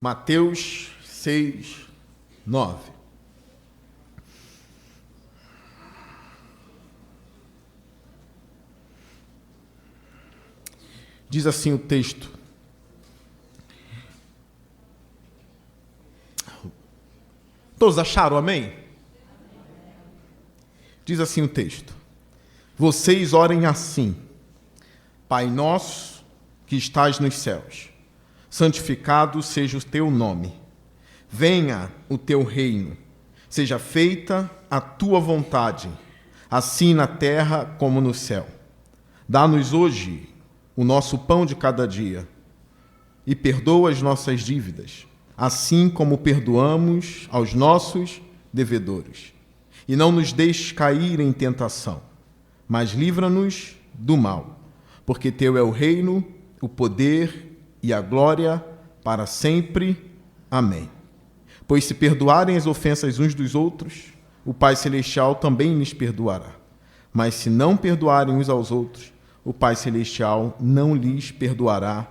Mateus 6, 9. Diz assim o texto. Todos acharam, amém? Diz assim o texto. Vocês orem assim: Pai nosso que estás nos céus, santificado seja o teu nome. Venha o teu reino. Seja feita a tua vontade, assim na terra como no céu. Dá-nos hoje o nosso pão de cada dia e perdoa as nossas dívidas, assim como perdoamos aos nossos devedores. E não nos deixes cair em tentação, mas livra-nos do mal, porque teu é o reino, o poder e a glória para sempre. Amém. Pois se perdoarem as ofensas uns dos outros, o Pai Celestial também lhes perdoará. Mas se não perdoarem uns aos outros, o Pai Celestial não lhes perdoará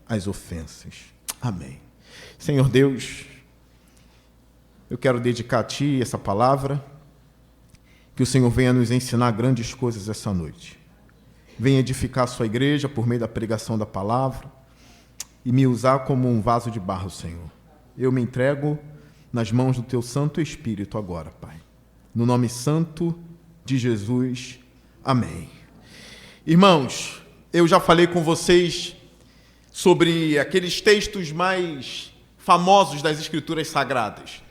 as ofensas. Amém. Senhor Deus, eu quero dedicar a Ti essa palavra, que o Senhor venha nos ensinar grandes coisas essa noite. Venha edificar a sua igreja por meio da pregação da palavra e me usar como um vaso de barro, Senhor. Eu me entrego nas mãos do Teu Santo Espírito agora, Pai. No nome santo de Jesus. Amém. Irmãos, eu já falei com vocês sobre aqueles textos mais famosos das Escrituras Sagradas.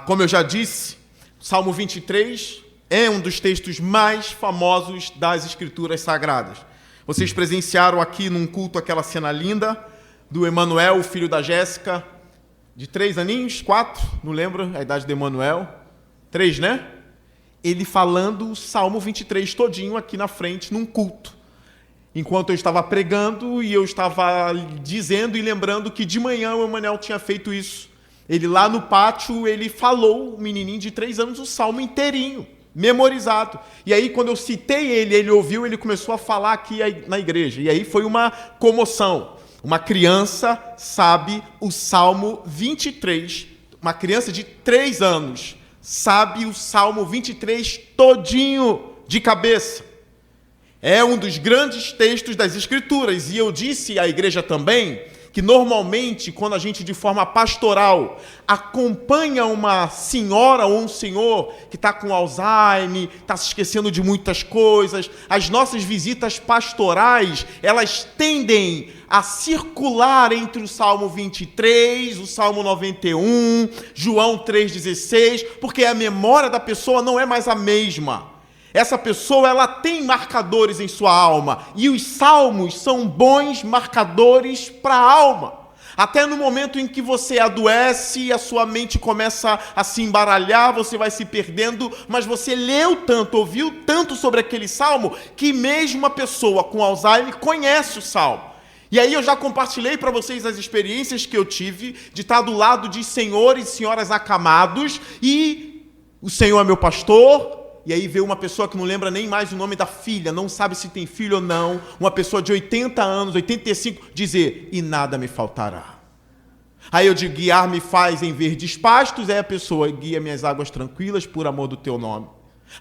Como eu já disse, Salmo 23 é um dos textos mais famosos das Escrituras Sagradas. Vocês presenciaram aqui num culto aquela cena linda do Emanuel, o filho da Jéssica, de 3 aninhos, 4, não lembro a idade de Emanuel, 3, né? Ele falando o Salmo 23 todinho aqui na frente, num culto. Enquanto eu estava pregando e eu estava dizendo e lembrando que de manhã o Emanuel tinha feito isso. Ele lá no pátio, ele falou, o menininho de 3 anos, o Salmo inteirinho, memorizado. E aí quando eu citei ele ouviu, ele começou a falar aqui na igreja. E aí foi uma comoção. Uma criança sabe o Salmo 23, uma criança de 3 anos, sabe o Salmo 23 todinho de cabeça. É um dos grandes textos das Escrituras. E eu disse à igreja também que normalmente, quando a gente de forma pastoral acompanha uma senhora ou um senhor que está com Alzheimer, está se esquecendo de muitas coisas, as nossas visitas pastorais, elas tendem a circular entre o Salmo 23, o Salmo 91, João 3,16, porque a memória da pessoa não é mais a mesma. Essa pessoa, ela tem marcadores em sua alma, e os salmos são bons marcadores para a alma. Até no momento em que você adoece, a sua mente começa a se embaralhar, você vai se perdendo, mas você leu tanto, ouviu tanto sobre aquele salmo, que mesmo uma pessoa com Alzheimer conhece o salmo. E aí eu já compartilhei para vocês as experiências que eu tive de estar do lado de senhores e senhoras acamados, e o Senhor é meu pastor. E aí veio uma pessoa que não lembra nem mais o nome da filha, não sabe se tem filho ou não, uma pessoa de 80 anos, 85, dizer, e nada me faltará. Aí eu digo, guiar-me faz em verdes pastos, aí a pessoa, guia minhas águas tranquilas por amor do teu nome.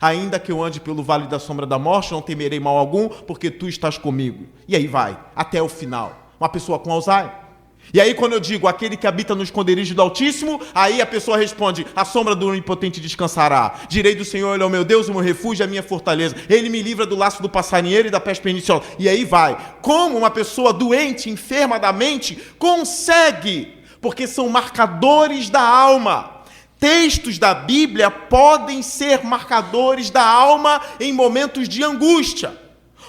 Ainda que eu ande pelo vale da sombra da morte, não temerei mal algum, porque tu estás comigo. E aí vai, até o final. Uma pessoa com Alzheimer. E aí quando eu digo, aquele que habita no esconderijo do Altíssimo, aí a pessoa responde, a sombra do Onipotente descansará. Direi do Senhor, Ele é o meu Deus, o meu refúgio, a minha fortaleza. Ele me livra do laço do passarinheiro e da peste perniciosa. E aí vai. Como uma pessoa doente, enferma da mente, consegue? Porque são marcadores da alma. Textos da Bíblia podem ser marcadores da alma em momentos de angústia.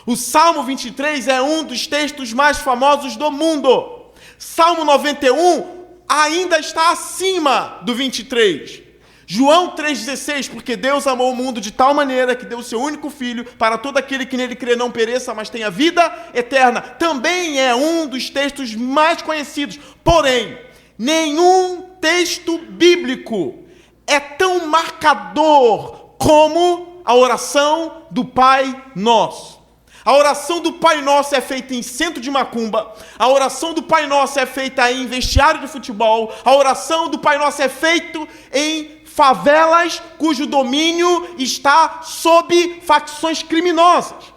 O Salmo 23 é um dos textos mais famosos do mundo. Salmo 91 ainda está acima do 23. João 3,16, porque Deus amou o mundo de tal maneira que deu o seu único filho para todo aquele que nele crê não pereça, mas tenha vida eterna. Também é um dos textos mais conhecidos. Porém, nenhum texto bíblico é tão marcador como a oração do Pai Nosso. A oração do Pai Nosso é feita em centro de macumba. A oração do Pai Nosso é feita em vestiário de futebol. A oração do Pai Nosso é feita em favelas cujo domínio está sob facções criminosas.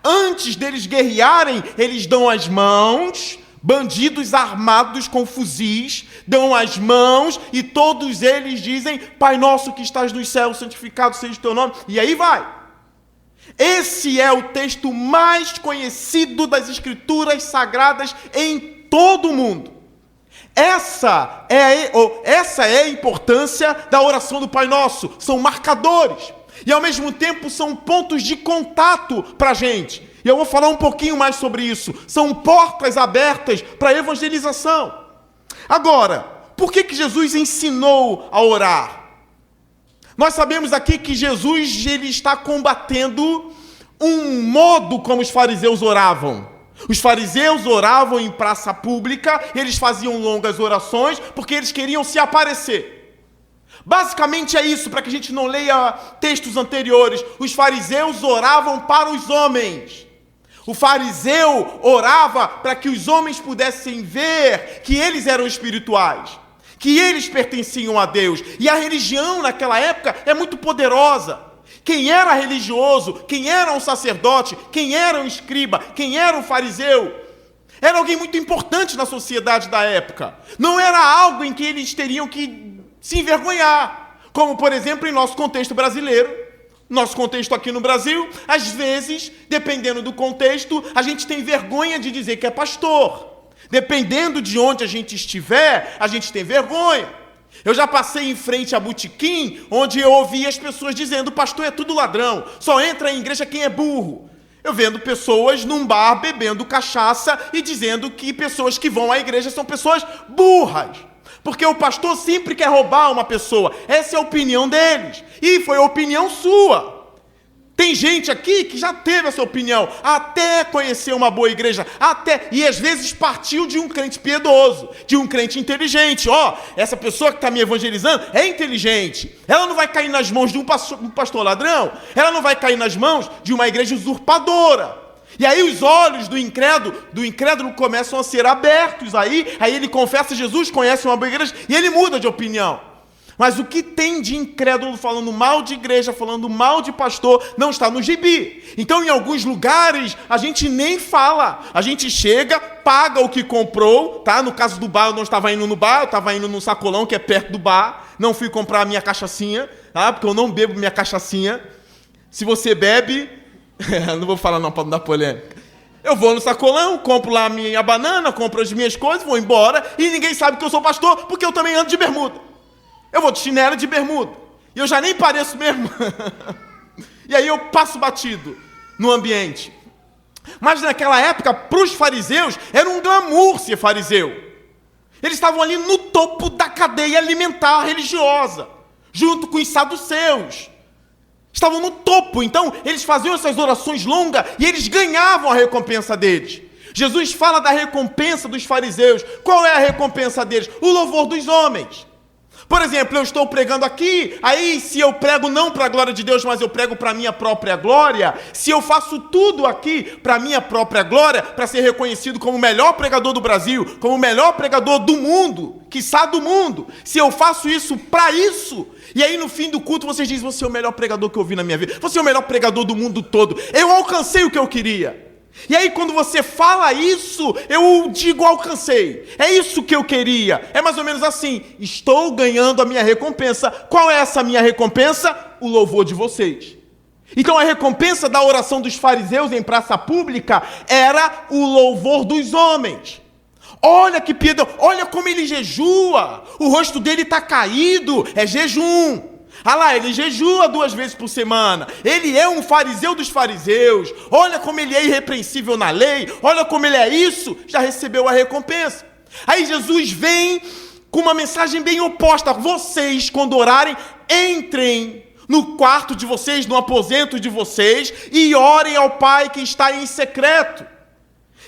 Antes deles guerrearem, eles dão as mãos, bandidos armados com fuzis, dão as mãos e todos eles dizem: Pai Nosso que estás nos céus, santificado seja o teu nome. E aí vai. Esse é o texto mais conhecido das Escrituras Sagradas em todo o mundo. Essa é a importância da oração do Pai Nosso. São marcadores e, ao mesmo tempo, são pontos de contato para a gente. E eu vou falar um pouquinho mais sobre isso. São portas abertas para a evangelização. Agora, por que Jesus ensinou a orar? Nós sabemos aqui que Jesus ele está combatendo um modo como os fariseus oravam. Os fariseus oravam em praça pública, eles faziam longas orações porque eles queriam se aparecer. Basicamente é isso, para que a gente não leia textos anteriores. Os fariseus oravam para os homens. O fariseu orava para que os homens pudessem ver que eles eram espirituais, que eles pertenciam a Deus. E a religião naquela época é muito poderosa. Quem era religioso, quem era um sacerdote, quem era um escriba, quem era um fariseu, era alguém muito importante na sociedade da época. Não era algo em que eles teriam que se envergonhar, como, por exemplo, em nosso contexto brasileiro. Nosso contexto aqui no Brasil, às vezes, dependendo do contexto, a gente tem vergonha de dizer que é pastor. Dependendo de onde a gente estiver, a gente tem vergonha. Eu já passei em frente a botequim, onde eu ouvi as pessoas dizendo: pastor é tudo ladrão, só entra em igreja quem é burro. Eu vendo pessoas num bar bebendo cachaça e dizendo que pessoas que vão à igreja são pessoas burras. Porque o pastor sempre quer roubar uma pessoa. Essa é a opinião deles. E foi a opinião sua. Tem gente aqui que já teve essa opinião, até conhecer uma boa igreja, e às vezes partiu de um crente piedoso, de um crente inteligente. Essa pessoa que está me evangelizando é inteligente. Ela não vai cair nas mãos de um pastor ladrão. Ela não vai cair nas mãos de uma igreja usurpadora. E aí os olhos do incrédulo começam a ser abertos. Aí ele confessa Jesus, conhece uma boa igreja e ele muda de opinião. Mas o que tem de incrédulo falando mal de igreja, falando mal de pastor, não está no gibi. Então, em alguns lugares, a gente nem fala. A gente chega, paga o que comprou, tá? No caso do bar, eu não estava indo no bar, eu estava indo no sacolão, que é perto do bar. Não fui comprar a minha cachaçinha, tá? Porque eu não bebo minha cachaçinha. Se você bebe, não vou falar não, para não dar polêmica. Eu vou no sacolão, compro lá a minha banana, compro as minhas coisas, vou embora, e ninguém sabe que eu sou pastor, porque eu também ando de bermuda. Eu vou de chinelo e de bermuda. E eu já nem pareço mesmo. E aí eu passo batido no ambiente. Mas naquela época, para os fariseus, era um glamour ser fariseu. Eles estavam ali no topo da cadeia alimentar religiosa, junto com os saduceus. Estavam no topo. Então, eles faziam essas orações longas e eles ganhavam a recompensa deles. Jesus fala da recompensa dos fariseus. Qual é a recompensa deles? O louvor dos homens. Por exemplo, eu estou pregando aqui, aí se eu prego não para a glória de Deus, mas eu prego para a minha própria glória, se eu faço tudo aqui para a minha própria glória, para ser reconhecido como o melhor pregador do Brasil, como o melhor pregador do mundo, quiçá do mundo, se eu faço isso para isso, e aí no fim do culto vocês dizem: você é o melhor pregador que eu vi na minha vida, você é o melhor pregador do mundo todo, eu alcancei o que eu queria. E aí quando você fala isso, eu digo: alcancei, é isso que eu queria. É mais ou menos assim: estou ganhando a minha recompensa. Qual é essa minha recompensa? O louvor de vocês. Então a recompensa da oração dos fariseus em praça pública era o louvor dos homens. Olha que piedade, olha como ele jejua, o rosto dele está caído, é jejum. Ah lá, ele jejua 2 vezes por semana. Ele é um fariseu dos fariseus. Olha como ele é irrepreensível na lei. Olha como ele é isso. Já recebeu a recompensa. Aí Jesus vem com uma mensagem bem oposta. Vocês, quando orarem, entrem no quarto de vocês, no aposento de vocês, e orem ao Pai que está em secreto.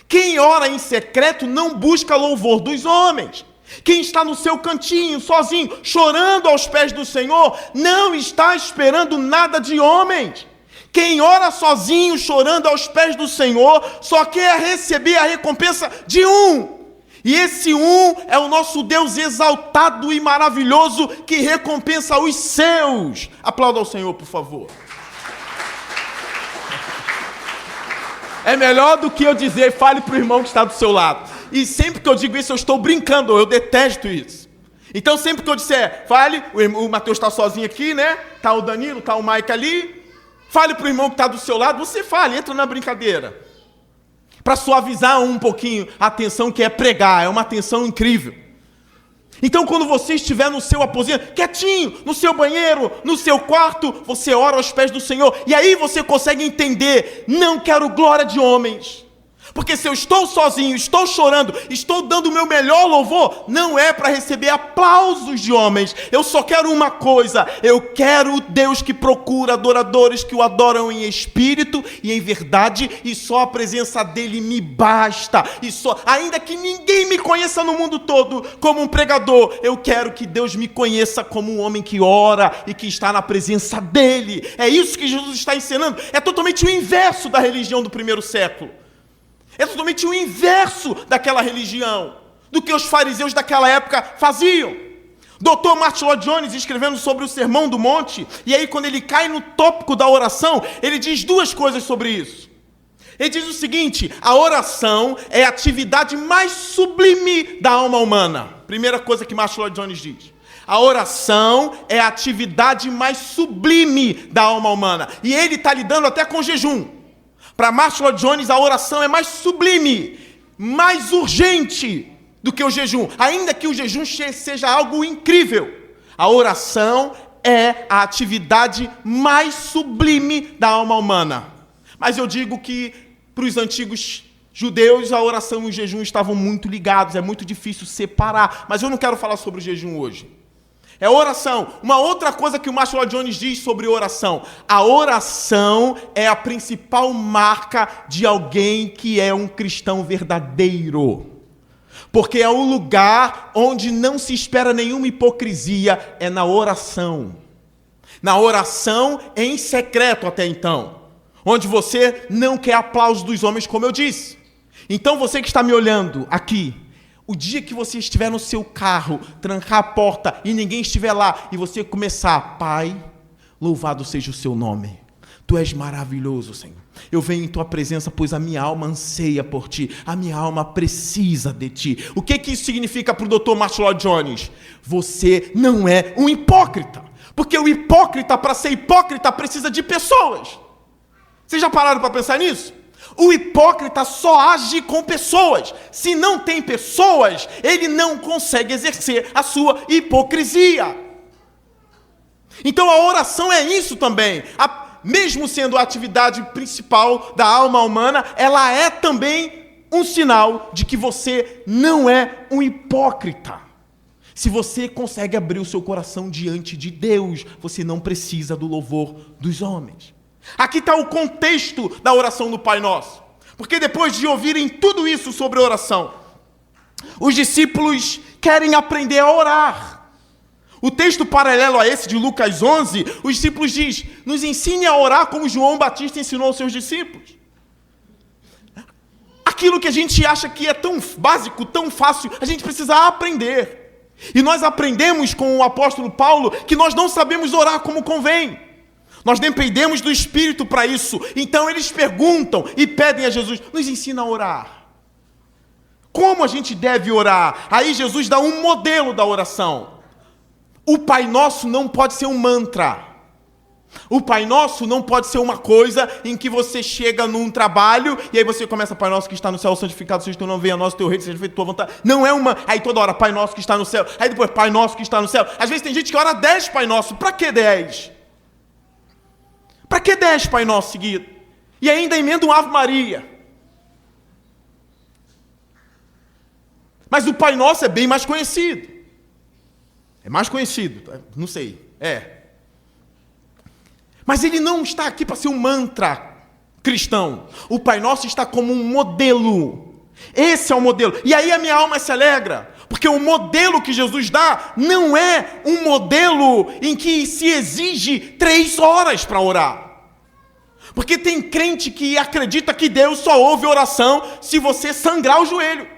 Quem ora em secreto não busca louvor dos homens. Quem está no seu cantinho, sozinho, chorando aos pés do Senhor, não está esperando nada de homens. Quem ora sozinho, chorando aos pés do Senhor, só quer receber a recompensa de um. E esse um é o nosso Deus exaltado e maravilhoso que recompensa os seus. Aplauda ao Senhor, por favor. É melhor do que eu dizer, fale para o irmão que está do seu lado. E sempre que eu digo isso, eu estou brincando, eu detesto isso. Então sempre que eu disser, fale, o Mateus está sozinho aqui, né? Está o Danilo, está o Mike ali. Fale para o irmão que está do seu lado, você fale, entra na brincadeira. Para suavizar um pouquinho a atenção que é pregar, é uma atenção incrível. Então quando você estiver no seu aposento, quietinho, no seu banheiro, no seu quarto, você ora aos pés do Senhor, e aí você consegue entender, não quero glória de homens. Porque se eu estou sozinho, estou chorando, estou dando o meu melhor louvor, não é para receber aplausos de homens. Eu só quero uma coisa, eu quero o Deus que procura adoradores que o adoram em espírito e em verdade, e só a presença dele me basta. E só, ainda que ninguém me conheça no mundo todo como um pregador, eu quero que Deus me conheça como um homem que ora e que está na presença dele. É isso que Jesus está ensinando. É totalmente o inverso da religião do primeiro século. É totalmente o inverso daquela religião, do que os fariseus daquela época faziam. Dr. Martin Lloyd Jones, escrevendo sobre o Sermão do Monte, e aí quando ele cai no tópico da oração, ele diz duas coisas sobre isso. Ele diz o seguinte: a oração é a atividade mais sublime da alma humana. Primeira coisa que Martin Lloyd Jones diz. A oração é a atividade mais sublime da alma humana. E ele está lidando até com jejum. Para Martin Lloyd Jones, a oração é mais sublime, mais urgente do que o jejum. Ainda que o jejum seja algo incrível, a oração é a atividade mais sublime da alma humana. Mas eu digo que para os antigos judeus, a oração e o jejum estavam muito ligados, é muito difícil separar. Mas eu não quero falar sobre o jejum hoje. É oração. Uma outra coisa que o Martin Lloyd Jones diz sobre oração. A oração é a principal marca de alguém que é um cristão verdadeiro. Porque é o lugar onde não se espera nenhuma hipocrisia, é na oração. Na oração em secreto até então. Onde você não quer aplauso dos homens, como eu disse. Então você que está me olhando aqui, o dia que você estiver no seu carro, trancar a porta e ninguém estiver lá, e você começar, Pai, louvado seja o seu nome. Tu és maravilhoso, Senhor. Eu venho em tua presença, pois a minha alma anseia por ti. A minha alma precisa de ti. O que isso significa para o Dr. Martin Lloyd Jones? Você não é um hipócrita. Porque o hipócrita, para ser hipócrita, precisa de pessoas. Vocês já pararam para pensar nisso? O hipócrita só age com pessoas. Se não tem pessoas, ele não consegue exercer a sua hipocrisia. Então a oração é isso também. Mesmo sendo a atividade principal da alma humana, ela é também um sinal de que você não é um hipócrita. Se você consegue abrir o seu coração diante de Deus, você não precisa do louvor dos homens. Aqui está o contexto da oração do Pai Nosso. Porque depois de ouvirem tudo isso sobre oração, os discípulos querem aprender a orar. O texto paralelo a esse de Lucas 11, os discípulos dizem, nos ensine a orar como João Batista ensinou aos seus discípulos. Aquilo que a gente acha que é tão básico, tão fácil, a gente precisa aprender. E nós aprendemos com o apóstolo Paulo que nós não sabemos orar como convém. Nós dependemos do Espírito para isso. Então eles perguntam e pedem a Jesus, nos ensina a orar. Como a gente deve orar? Aí Jesus dá um modelo da oração. O Pai Nosso não pode ser um mantra. O Pai Nosso não pode ser uma coisa em que você chega num trabalho e aí você começa, Pai Nosso que está no céu, santificado seja o teu nome, venha a nós o teu reino, seja feita a tua vontade. Não é uma... Aí toda hora, Pai Nosso que está no céu. Aí depois, Pai Nosso que está no céu. Às vezes tem gente que ora 10 Pai Nosso. Para que 10? Para que 10 Pai Nosso seguido? E ainda emenda um Ave Maria. Mas o Pai Nosso é bem mais conhecido. É mais conhecido, não sei, Mas ele não está aqui para ser um mantra cristão. O Pai Nosso está como um modelo. Esse é o modelo. E aí a minha alma se alegra. Porque o modelo que Jesus dá não é um modelo em que se exige 3 horas para orar. Porque tem crente que acredita que Deus só ouve oração se você sangrar o joelho.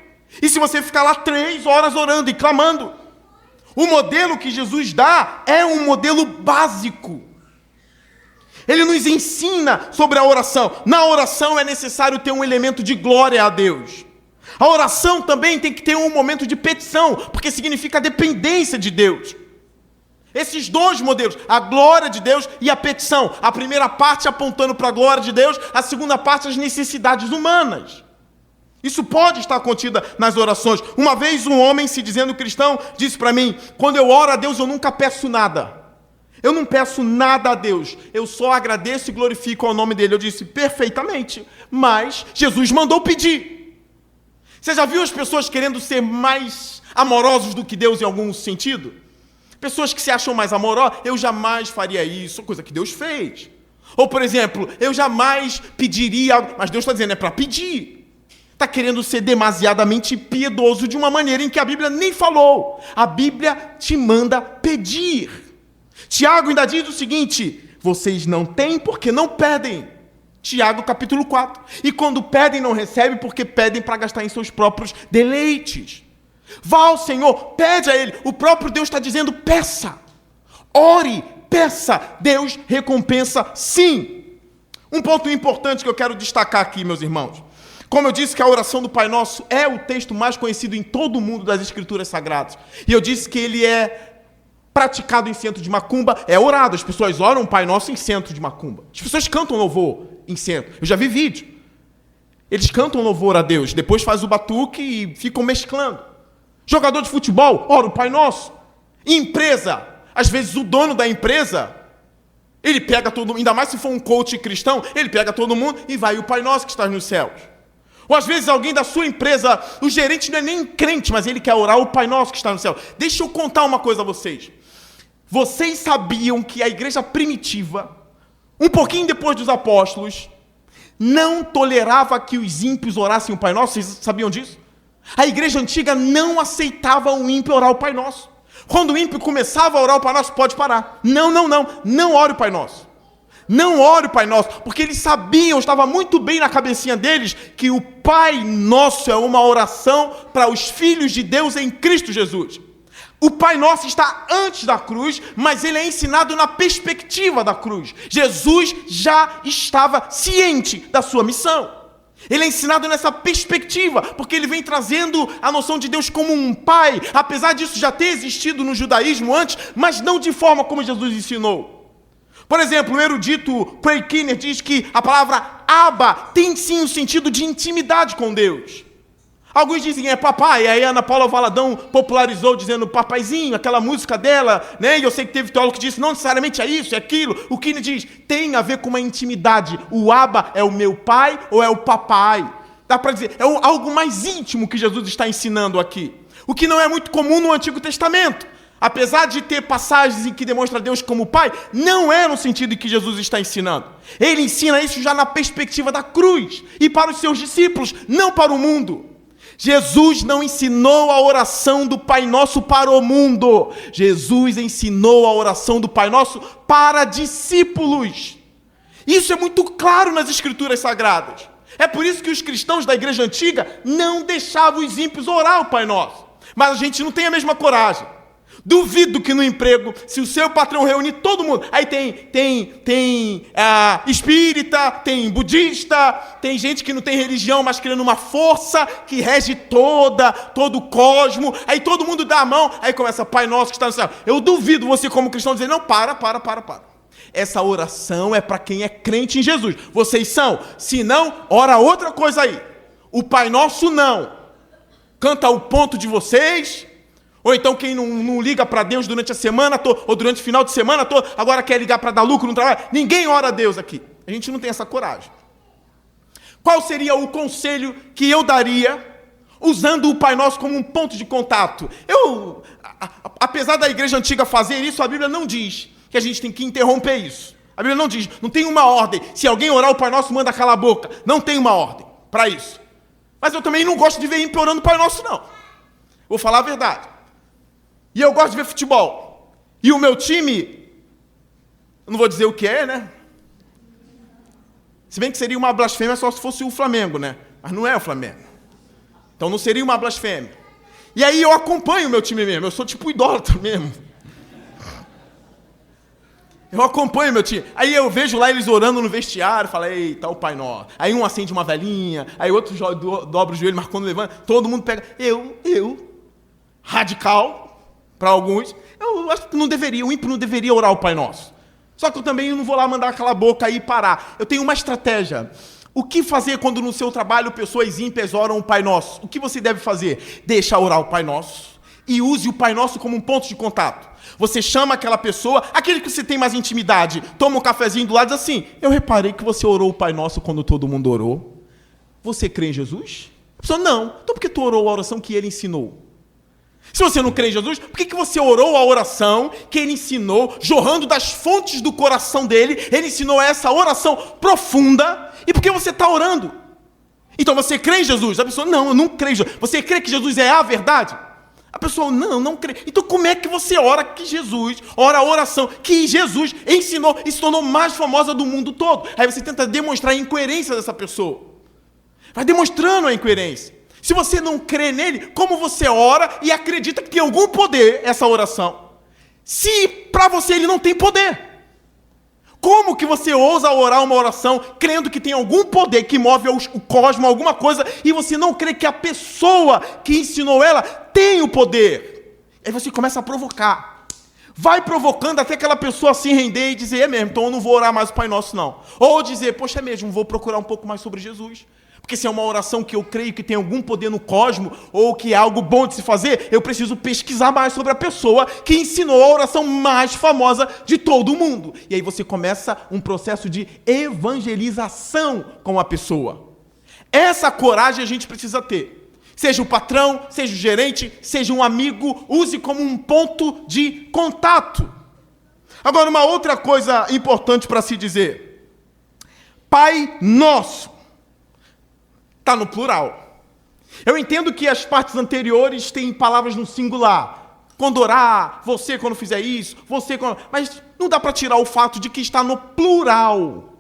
E se você ficar lá 3 horas orando e clamando. O modelo que Jesus dá é um modelo básico. Ele nos ensina sobre a oração. Na oração é necessário ter um elemento de glória a Deus. A oração também tem que ter um momento de petição, porque significa a dependência de Deus. Esses 2 modelos, a glória de Deus e a petição. A primeira parte apontando para a glória de Deus, a segunda parte as necessidades humanas. Isso pode estar contida nas orações. Uma vez um homem, se dizendo cristão, disse para mim: quando eu oro a Deus eu nunca peço nada. Eu não peço nada a Deus, eu só agradeço e glorifico ao nome dele. Eu disse: perfeitamente, mas Jesus mandou pedir. Você já viu as pessoas querendo ser mais amorosos do que Deus em algum sentido? Pessoas que se acham mais amorosas: eu jamais faria isso, coisa que Deus fez. Ou, por exemplo, eu jamais pediria algo, mas Deus está dizendo, é para pedir. Está querendo ser demasiadamente piedoso de uma maneira em que a Bíblia nem falou. A Bíblia te manda pedir. Tiago ainda diz o seguinte: vocês não têm porque não pedem. Tiago capítulo 4. E quando pedem não recebem porque pedem para gastar em seus próprios deleites. Vá ao Senhor, pede a Ele. O próprio Deus está dizendo: peça, ore, peça. Deus recompensa sim. Um ponto importante que eu quero destacar aqui, meus irmãos. Como eu disse que a oração do Pai Nosso é o texto mais conhecido em todo o mundo das Escrituras Sagradas. E eu disse que ele é praticado em centro de macumba, é orado. As pessoas oram o Pai Nosso em centro de macumba. As pessoas cantam louvor em centro. Eu já vi vídeo. Eles cantam louvor a Deus, depois faz o batuque e ficam mesclando. Jogador de futebol, ora o Pai Nosso. Empresa, às vezes o dono da empresa, ele pega todo mundo, ainda mais se for um coach cristão, ele pega todo mundo e vai o Pai Nosso que está nos céus. Ou às vezes alguém da sua empresa, o gerente não é nem crente, mas ele quer orar o Pai Nosso que está no céu. Deixa eu contar uma coisa a vocês. Vocês sabiam que a igreja primitiva, um pouquinho depois dos apóstolos, não tolerava que os ímpios orassem o Pai Nosso? Vocês sabiam disso? A igreja antiga não aceitava o ímpio orar o Pai Nosso. Quando o ímpio começava a orar o Pai Nosso, pode parar. Não ore o Pai Nosso. Não ore o Pai Nosso, porque eles sabiam, estava muito bem na cabecinha deles, que o Pai Nosso é uma oração para os filhos de Deus em Cristo Jesus. O Pai Nosso está antes da cruz, mas ele é ensinado na perspectiva da cruz. Jesus já estava ciente da sua missão. Ele é ensinado nessa perspectiva, porque ele vem trazendo a noção de Deus como um pai, apesar disso já ter existido no judaísmo antes, mas não de forma como Jesus ensinou. Por exemplo, o erudito Craig Keener diz que a palavra Abba tem sim o sentido de intimidade com Deus. Alguns dizem é papai, e aí a Ana Paula Valadão popularizou dizendo papaizinho, aquela música dela, né? E eu sei que teve teólogo que disse não necessariamente é isso, é aquilo. O Keener diz, tem a ver com uma intimidade. O Abba é o meu pai ou é o papai? Dá para dizer, é algo mais íntimo que Jesus está ensinando aqui. O que não é muito comum no Antigo Testamento. Apesar de ter passagens em que demonstra Deus como pai, não é no sentido em que Jesus está ensinando. Ele ensina isso já na perspectiva da cruz e para os seus discípulos, não para o mundo. Jesus não ensinou a oração do Pai Nosso para o mundo. Jesus ensinou a oração do Pai Nosso para discípulos. Isso é muito claro nas Escrituras Sagradas. É por isso que os cristãos da igreja antiga não deixavam os ímpios orar o Pai Nosso. Mas a gente não tem a mesma coragem. Duvido que no emprego, se o seu patrão reunir todo mundo, aí tem espírita, tem budista, tem gente que não tem religião, mas criando uma força que rege todo o cosmo, aí todo mundo dá a mão, aí começa, Pai Nosso que está no céu. Eu duvido você como cristão dizer, não, para. Essa oração é para quem é crente em Jesus. Vocês são? Se não, ora outra coisa aí. O Pai Nosso não. Canta o ponto de vocês. Ou então quem não liga para Deus durante a semana ou durante o final de semana todo, agora quer ligar para dar lucro no trabalho. Ninguém ora a Deus aqui. A gente não tem essa coragem. Qual seria o conselho que eu daria usando o Pai Nosso como um ponto de contato? Apesar da igreja antiga fazer isso, a Bíblia não diz que a gente tem que interromper isso. A Bíblia não diz, não tem uma ordem. Se alguém orar o Pai Nosso, manda calar a boca. Não tem uma ordem para isso. Mas eu também não gosto de ver ímpio orando o Pai Nosso, não. Vou falar a verdade. E eu gosto de ver futebol. E o meu time, eu não vou dizer o que é, né? Se bem que seria uma blasfêmia só se fosse o Flamengo, né? Mas não é o Flamengo. Então não seria uma blasfêmia. E aí eu acompanho o meu time mesmo. Eu sou tipo idólatra mesmo. Eu acompanho meu time. Aí eu vejo lá eles orando no vestiário, falo, eita, o Pai Nosso. Aí um acende uma velhinha, aí outro dobra o joelho, mas quando levanta, todo mundo pega. Radical, para alguns, eu acho que não deveria, o ímpio não deveria orar o Pai Nosso. Só que eu também não vou lá mandar aquela boca aí parar. Eu tenho uma estratégia. O que fazer quando no seu trabalho pessoas ímpias oram o Pai Nosso? O que você deve fazer? Deixa orar o Pai Nosso e use o Pai Nosso como um ponto de contato. Você chama aquela pessoa, aquele que você tem mais intimidade, toma um cafezinho do lado e diz assim, eu reparei que você orou o Pai Nosso quando todo mundo orou. Você crê em Jesus? A pessoa, não. Então por que tu orou a oração que ele ensinou? Se você não crê em Jesus, por que você orou a oração que ele ensinou, jorrando das fontes do coração dele? Ele ensinou essa oração profunda. E por que você está orando? Então você crê em Jesus? A pessoa, não, eu não creio em Jesus. Você crê que Jesus é a verdade? A pessoa, não crê. Então como é que você ora a oração que Jesus ensinou e se tornou mais famosa do mundo todo? Aí você tenta demonstrar a incoerência dessa pessoa. Vai demonstrando a incoerência. Se você não crê nele, como você ora e acredita que tem algum poder essa oração? Se para você ele não tem poder. Como que você ousa orar uma oração crendo que tem algum poder que move o cosmos, alguma coisa, e você não crê que a pessoa que ensinou ela tem o poder? Aí você começa a provocar. Vai provocando até aquela pessoa se render e dizer, é mesmo, então eu não vou orar mais o Pai Nosso, não. Ou dizer, poxa, é mesmo, vou procurar um pouco mais sobre Jesus. Porque se é uma oração que eu creio que tem algum poder no cosmos, ou que é algo bom de se fazer, eu preciso pesquisar mais sobre a pessoa que ensinou a oração mais famosa de todo o mundo. E aí você começa um processo de evangelização com a pessoa. Essa coragem a gente precisa ter. Seja o patrão, seja o gerente, seja um amigo, use como um ponto de contato. Agora, uma outra coisa importante para se dizer. Pai Nosso. Está no plural. Eu entendo que as partes anteriores têm palavras no singular. Quando orar, você quando fizer isso, você quando... Mas não dá para tirar o fato de que está no plural.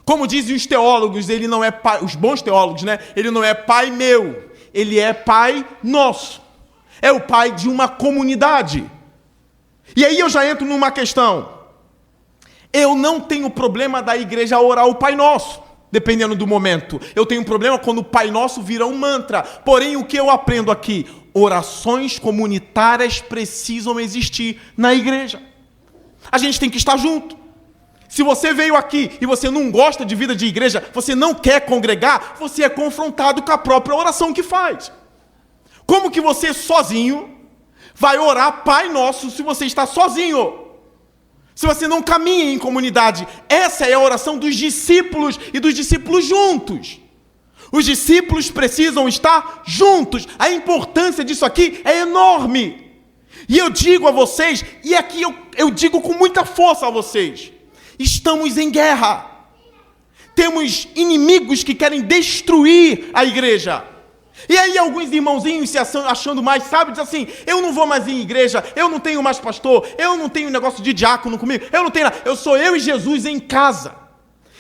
Como dizem os teólogos, ele não é pai, os bons teólogos, né? Ele não é pai meu, ele é pai nosso. É o pai de uma comunidade. E aí eu já entro numa questão. Eu não tenho problema da igreja orar o Pai Nosso. Dependendo do momento. Eu tenho um problema quando o Pai Nosso vira um mantra. Porém, o que eu aprendo aqui? Orações comunitárias precisam existir na igreja. A gente tem que estar junto. Se você veio aqui e você não gosta de vida de igreja, você não quer congregar, você é confrontado com a própria oração que faz. Como que você sozinho vai orar Pai Nosso se você está sozinho? Se você não caminha em comunidade, essa é a oração dos discípulos e dos discípulos juntos. Os discípulos precisam estar juntos. A importância disso aqui é enorme. E eu digo a vocês, e aqui eu digo com muita força a vocês, estamos em guerra. Temos inimigos que querem destruir a igreja. E aí alguns irmãozinhos se achando mais sábios, dizem assim, eu não vou mais em igreja, eu não tenho mais pastor, eu não tenho negócio de diácono comigo, eu não tenho nada, eu sou eu e Jesus em casa.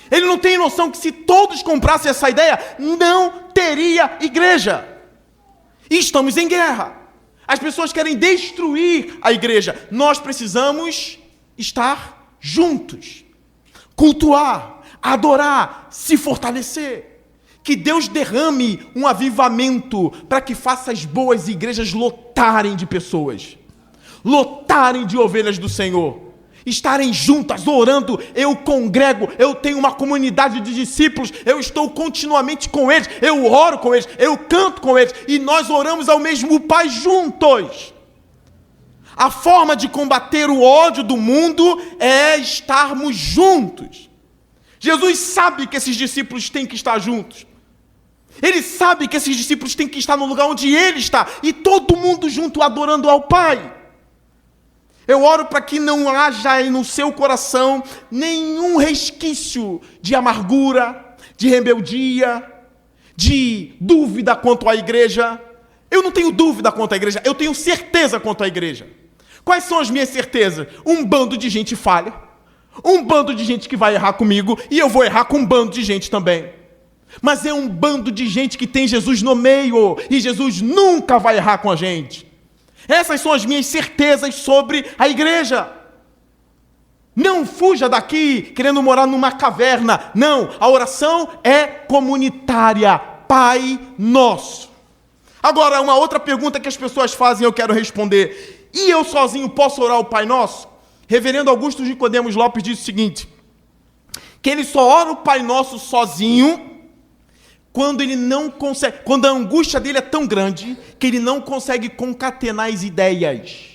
Ele não tem noção que se todos comprassem essa ideia, não teria igreja. E estamos em guerra. As pessoas querem destruir a igreja. Nós precisamos estar juntos, cultuar, adorar, se fortalecer. Que Deus derrame um avivamento para que faça as boas igrejas lotarem de pessoas, lotarem de ovelhas do Senhor, estarem juntas, orando. Eu congrego, eu tenho uma comunidade de discípulos, eu estou continuamente com eles, eu oro com eles, eu canto com eles, e nós oramos ao mesmo Pai juntos. A forma de combater o ódio do mundo é estarmos juntos. Jesus sabe que esses discípulos têm que estar juntos. Ele sabe que esses discípulos têm que estar no lugar onde ele está, e todo mundo junto adorando ao Pai. Eu oro para que não haja aí no seu coração nenhum resquício de amargura, de rebeldia, de dúvida quanto à igreja. Eu não tenho dúvida quanto à igreja, eu tenho certeza quanto à igreja. Quais são as minhas certezas? Um bando de gente falha, Um bando de gente que vai errar comigo e eu vou errar com um bando de gente também. Mas é um bando de gente que tem Jesus no meio e Jesus nunca vai errar com a gente. Essas são as minhas certezas sobre a igreja. Não fuja daqui querendo morar numa caverna. Não, a oração é comunitária. Pai Nosso. Agora, uma outra pergunta que as pessoas fazem, eu quero responder. E eu sozinho posso orar o Pai Nosso? Reverendo Augusto Nicodemos Lopes disse o seguinte, que ele só ora o Pai Nosso sozinho quando ele não consegue, quando a angústia dele é tão grande que ele não consegue concatenar as ideias.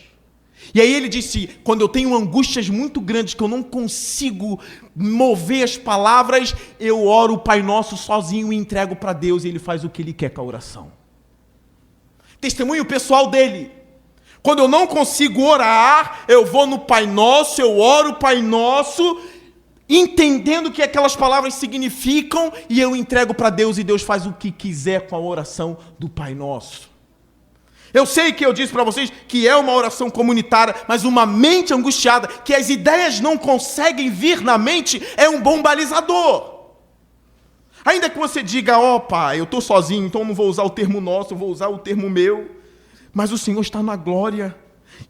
E aí ele disse, quando eu tenho angústias muito grandes que eu não consigo mover as palavras, eu oro o Pai Nosso sozinho e entrego para Deus e Ele faz o que Ele quer com a oração. Testemunho pessoal dele. Quando eu não consigo orar, eu vou no Pai Nosso, eu oro o Pai Nosso, entendendo o que aquelas palavras significam, e eu entrego para Deus e Deus faz o que quiser com a oração do Pai Nosso. Eu sei que eu disse para vocês que é uma oração comunitária, mas uma mente angustiada, que as ideias não conseguem vir na mente, é um bom balizador. Ainda que você diga, Pai, eu estou sozinho, então eu não vou usar o termo nosso, eu vou usar o termo meu, mas o Senhor está na glória,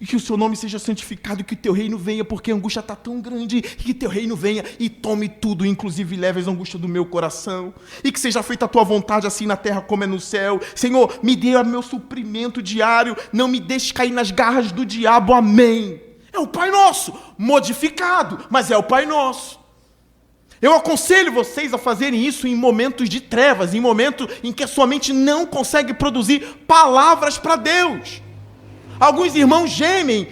e que o seu nome seja santificado, e que o teu reino venha, porque a angústia está tão grande, e que teu reino venha e tome tudo, inclusive leve as angústias do meu coração, e que seja feita a tua vontade assim na terra como é no céu. Senhor, me dê o meu suprimento diário, não me deixe cair nas garras do diabo, amém. É o Pai Nosso, modificado, mas é o Pai Nosso. Eu aconselho vocês a fazerem isso em momentos de trevas, em momentos em que a sua mente não consegue produzir palavras para Deus. Alguns irmãos gemem.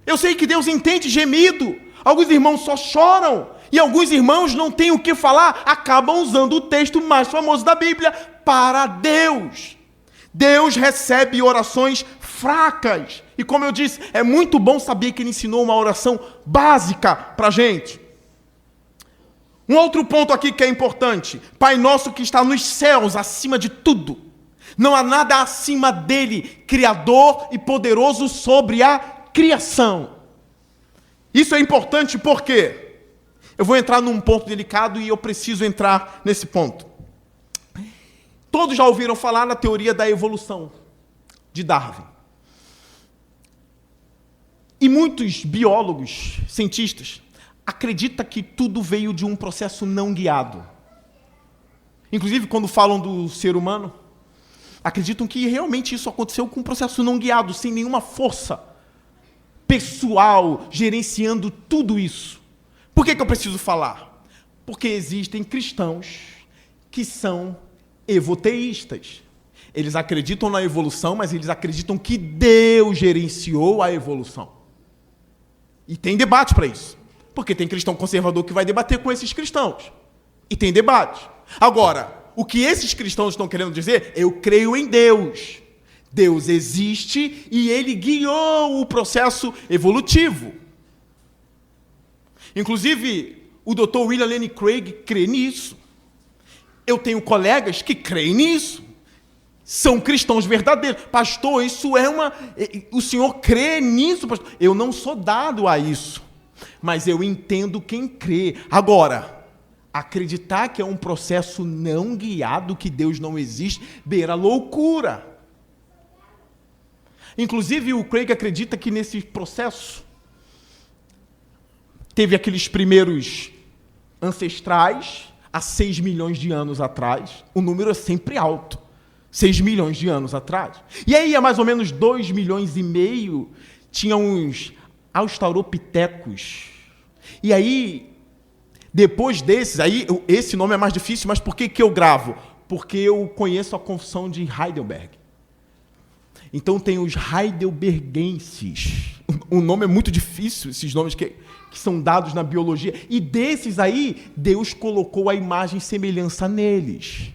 Eu sei que Deus entende gemido. Alguns irmãos só choram. E alguns irmãos não têm o que falar, acabam usando o texto mais famoso da Bíblia para Deus. Deus recebe orações fracas. E como eu disse, é muito bom saber que Ele ensinou uma oração básica para a gente. Um outro ponto aqui que é importante. Pai Nosso que está nos céus, acima de tudo. Não há nada acima dele, criador e poderoso sobre a criação. Isso é importante porque eu vou entrar num ponto delicado e eu preciso entrar nesse ponto. Todos já ouviram falar na teoria da evolução de Darwin. E muitos biólogos, cientistas, acreditam que tudo veio de um processo não guiado. Inclusive, quando falam do ser humano, acreditam que realmente isso aconteceu com um processo não guiado, sem nenhuma força pessoal gerenciando tudo isso. Por que eu preciso falar? Porque existem cristãos que são evoteístas. Eles acreditam na evolução, mas eles acreditam que Deus gerenciou a evolução. E tem debate para isso. Porque tem cristão conservador que vai debater com esses cristãos. E tem debate. Agora, o que esses cristãos estão querendo dizer? Eu creio em Deus. Deus existe e Ele guiou o processo evolutivo. Inclusive, o Dr. William Lane Craig crê nisso. Eu tenho colegas que creem nisso. São cristãos verdadeiros. Pastor, isso é uma... O senhor crê nisso, pastor? Eu não sou dado a isso. Mas eu entendo quem crê. Agora, acreditar que é um processo não guiado, que Deus não existe, beira loucura. Inclusive, o Craig acredita que nesse processo teve aqueles primeiros ancestrais há 6 milhões de anos atrás. O número é sempre alto. 6 milhões de anos atrás. E aí, há mais ou menos 2,5 milhões, tinha uns australopitecos. E aí, depois desses, aí esse nome é mais difícil, mas por que eu gravo? Porque eu conheço a Confissão de Heidelberg. Então tem os heidelbergenses. O nome é muito difícil, esses nomes que são dados na biologia. E desses aí, Deus colocou a imagem e semelhança neles.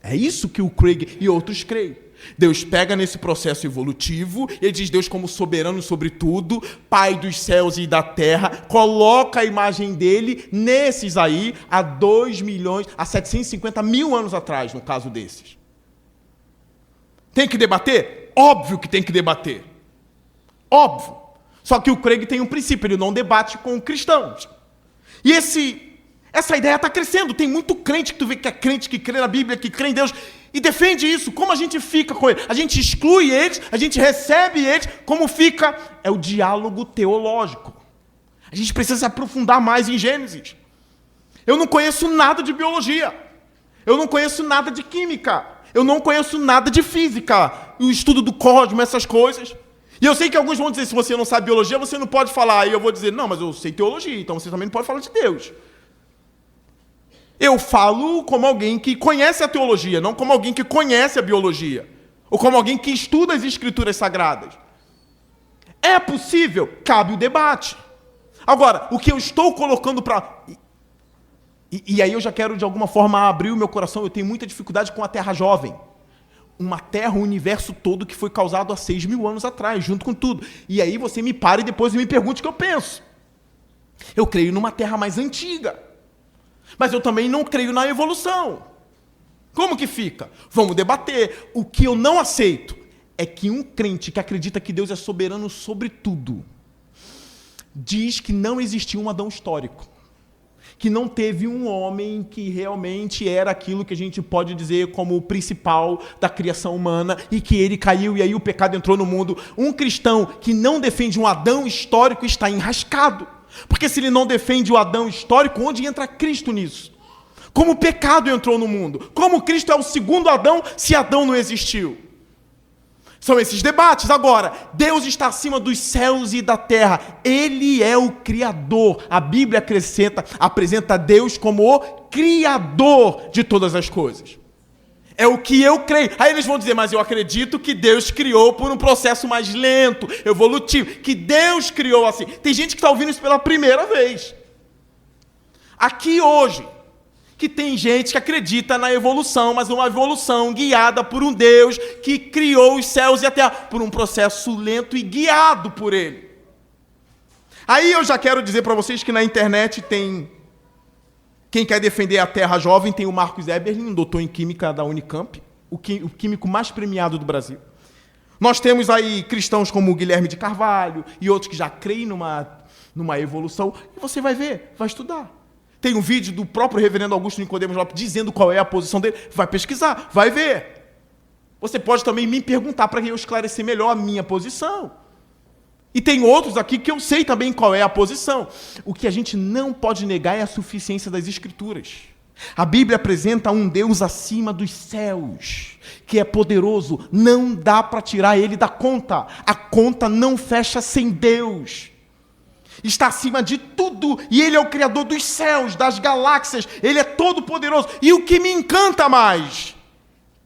É isso que o Craig e outros creem. Deus pega nesse processo evolutivo, ele diz Deus como soberano sobre tudo, Pai dos céus e da terra, coloca a imagem dele nesses aí, há 2 milhões, há 750 mil anos atrás, no caso desses. Tem que debater? Óbvio que tem que debater. Óbvio. Só que o Craig tem um princípio, ele não debate com cristãos. E essa ideia está crescendo. Tem muito crente que tu vê que é crente, que crê na Bíblia, que crê em Deus, e defende isso. Como a gente fica com ele? A gente exclui eles, a gente recebe eles, como fica? É o diálogo teológico. A gente precisa se aprofundar mais em Gênesis. Eu não conheço nada de biologia. Eu não conheço nada de química. Eu não conheço nada de física. O estudo do cosmos, essas coisas. E eu sei que alguns vão dizer, se você não sabe biologia, você não pode falar. E eu vou dizer, não, mas eu sei teologia, então você também não pode falar de Deus. Eu falo como alguém que conhece a teologia, não como alguém que conhece a biologia. Ou como alguém que estuda as escrituras sagradas. É possível? Cabe o debate. Agora, o que eu estou colocando para... E aí eu já quero, de alguma forma, abrir o meu coração. Eu tenho muita dificuldade com a Terra jovem. Uma Terra, um universo todo que foi causado há 6.000 anos atrás, junto com tudo. E aí você me para e depois me pergunte o que eu penso. Eu creio numa Terra mais antiga. Mas eu também não creio na evolução. Como que fica? Vamos debater. O que eu não aceito é que um crente que acredita que Deus é soberano sobre tudo diz que não existiu um Adão histórico. Que não teve um homem que realmente era aquilo que a gente pode dizer como o principal da criação humana e que ele caiu e aí o pecado entrou no mundo. Um cristão que não defende um Adão histórico está enrascado. Porque se ele não defende o Adão histórico, onde entra Cristo nisso? Como o pecado entrou no mundo? Como Cristo é o segundo Adão se Adão não existiu? São esses debates. Agora, Deus está acima dos céus e da terra. Ele é o Criador. A Bíblia apresenta Deus como o Criador de todas as coisas. É o que eu creio. Aí eles vão dizer, mas eu acredito que Deus criou por um processo mais lento, evolutivo. Que Deus criou assim. Tem gente que está ouvindo isso pela primeira vez. Aqui hoje, que tem gente que acredita na evolução, mas uma evolução guiada por um Deus que criou os céus e a terra, por um processo lento e guiado por ele. Aí eu já quero dizer para vocês que na internet tem... Quem quer defender a Terra jovem tem o Marcos Eberlin, um doutor em Química da Unicamp, o químico mais premiado do Brasil. Nós temos aí cristãos como o Guilherme de Carvalho e outros que já creem numa evolução, e você vai ver, vai estudar. Tem um vídeo do próprio reverendo Augusto Nicodemos Lopes dizendo qual é a posição dele. Vai pesquisar, vai ver. Você pode também me perguntar para eu esclarecer melhor a minha posição. E tem outros aqui que eu sei também qual é a posição. O que a gente não pode negar é a suficiência das Escrituras. A Bíblia apresenta um Deus acima dos céus, que é poderoso. Não dá para tirar ele da conta. A conta não fecha sem Deus. Está acima de tudo, e Ele é o Criador dos céus, das galáxias, Ele é todo poderoso. E o que me encanta mais,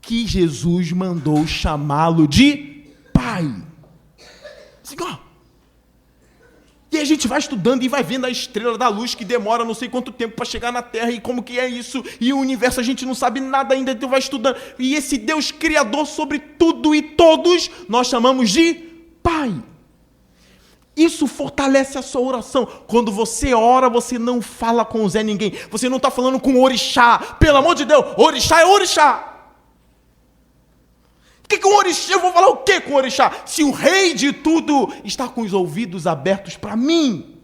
que Jesus mandou chamá-lo de Pai. Senhor. E a gente vai estudando e vai vendo a estrela da luz que demora não sei quanto tempo para chegar na Terra, e como que é isso, e o universo a gente não sabe nada ainda, então vai estudando. E esse Deus Criador sobre tudo e todos, nós chamamos de Pai. Isso fortalece a sua oração. Quando você ora, você não fala com o Zé Ninguém. Você não está falando com o orixá. Pelo amor de Deus, orixá é orixá. O que com o orixá? Eu vou falar o que com o orixá? Se o rei de tudo está com os ouvidos abertos para mim.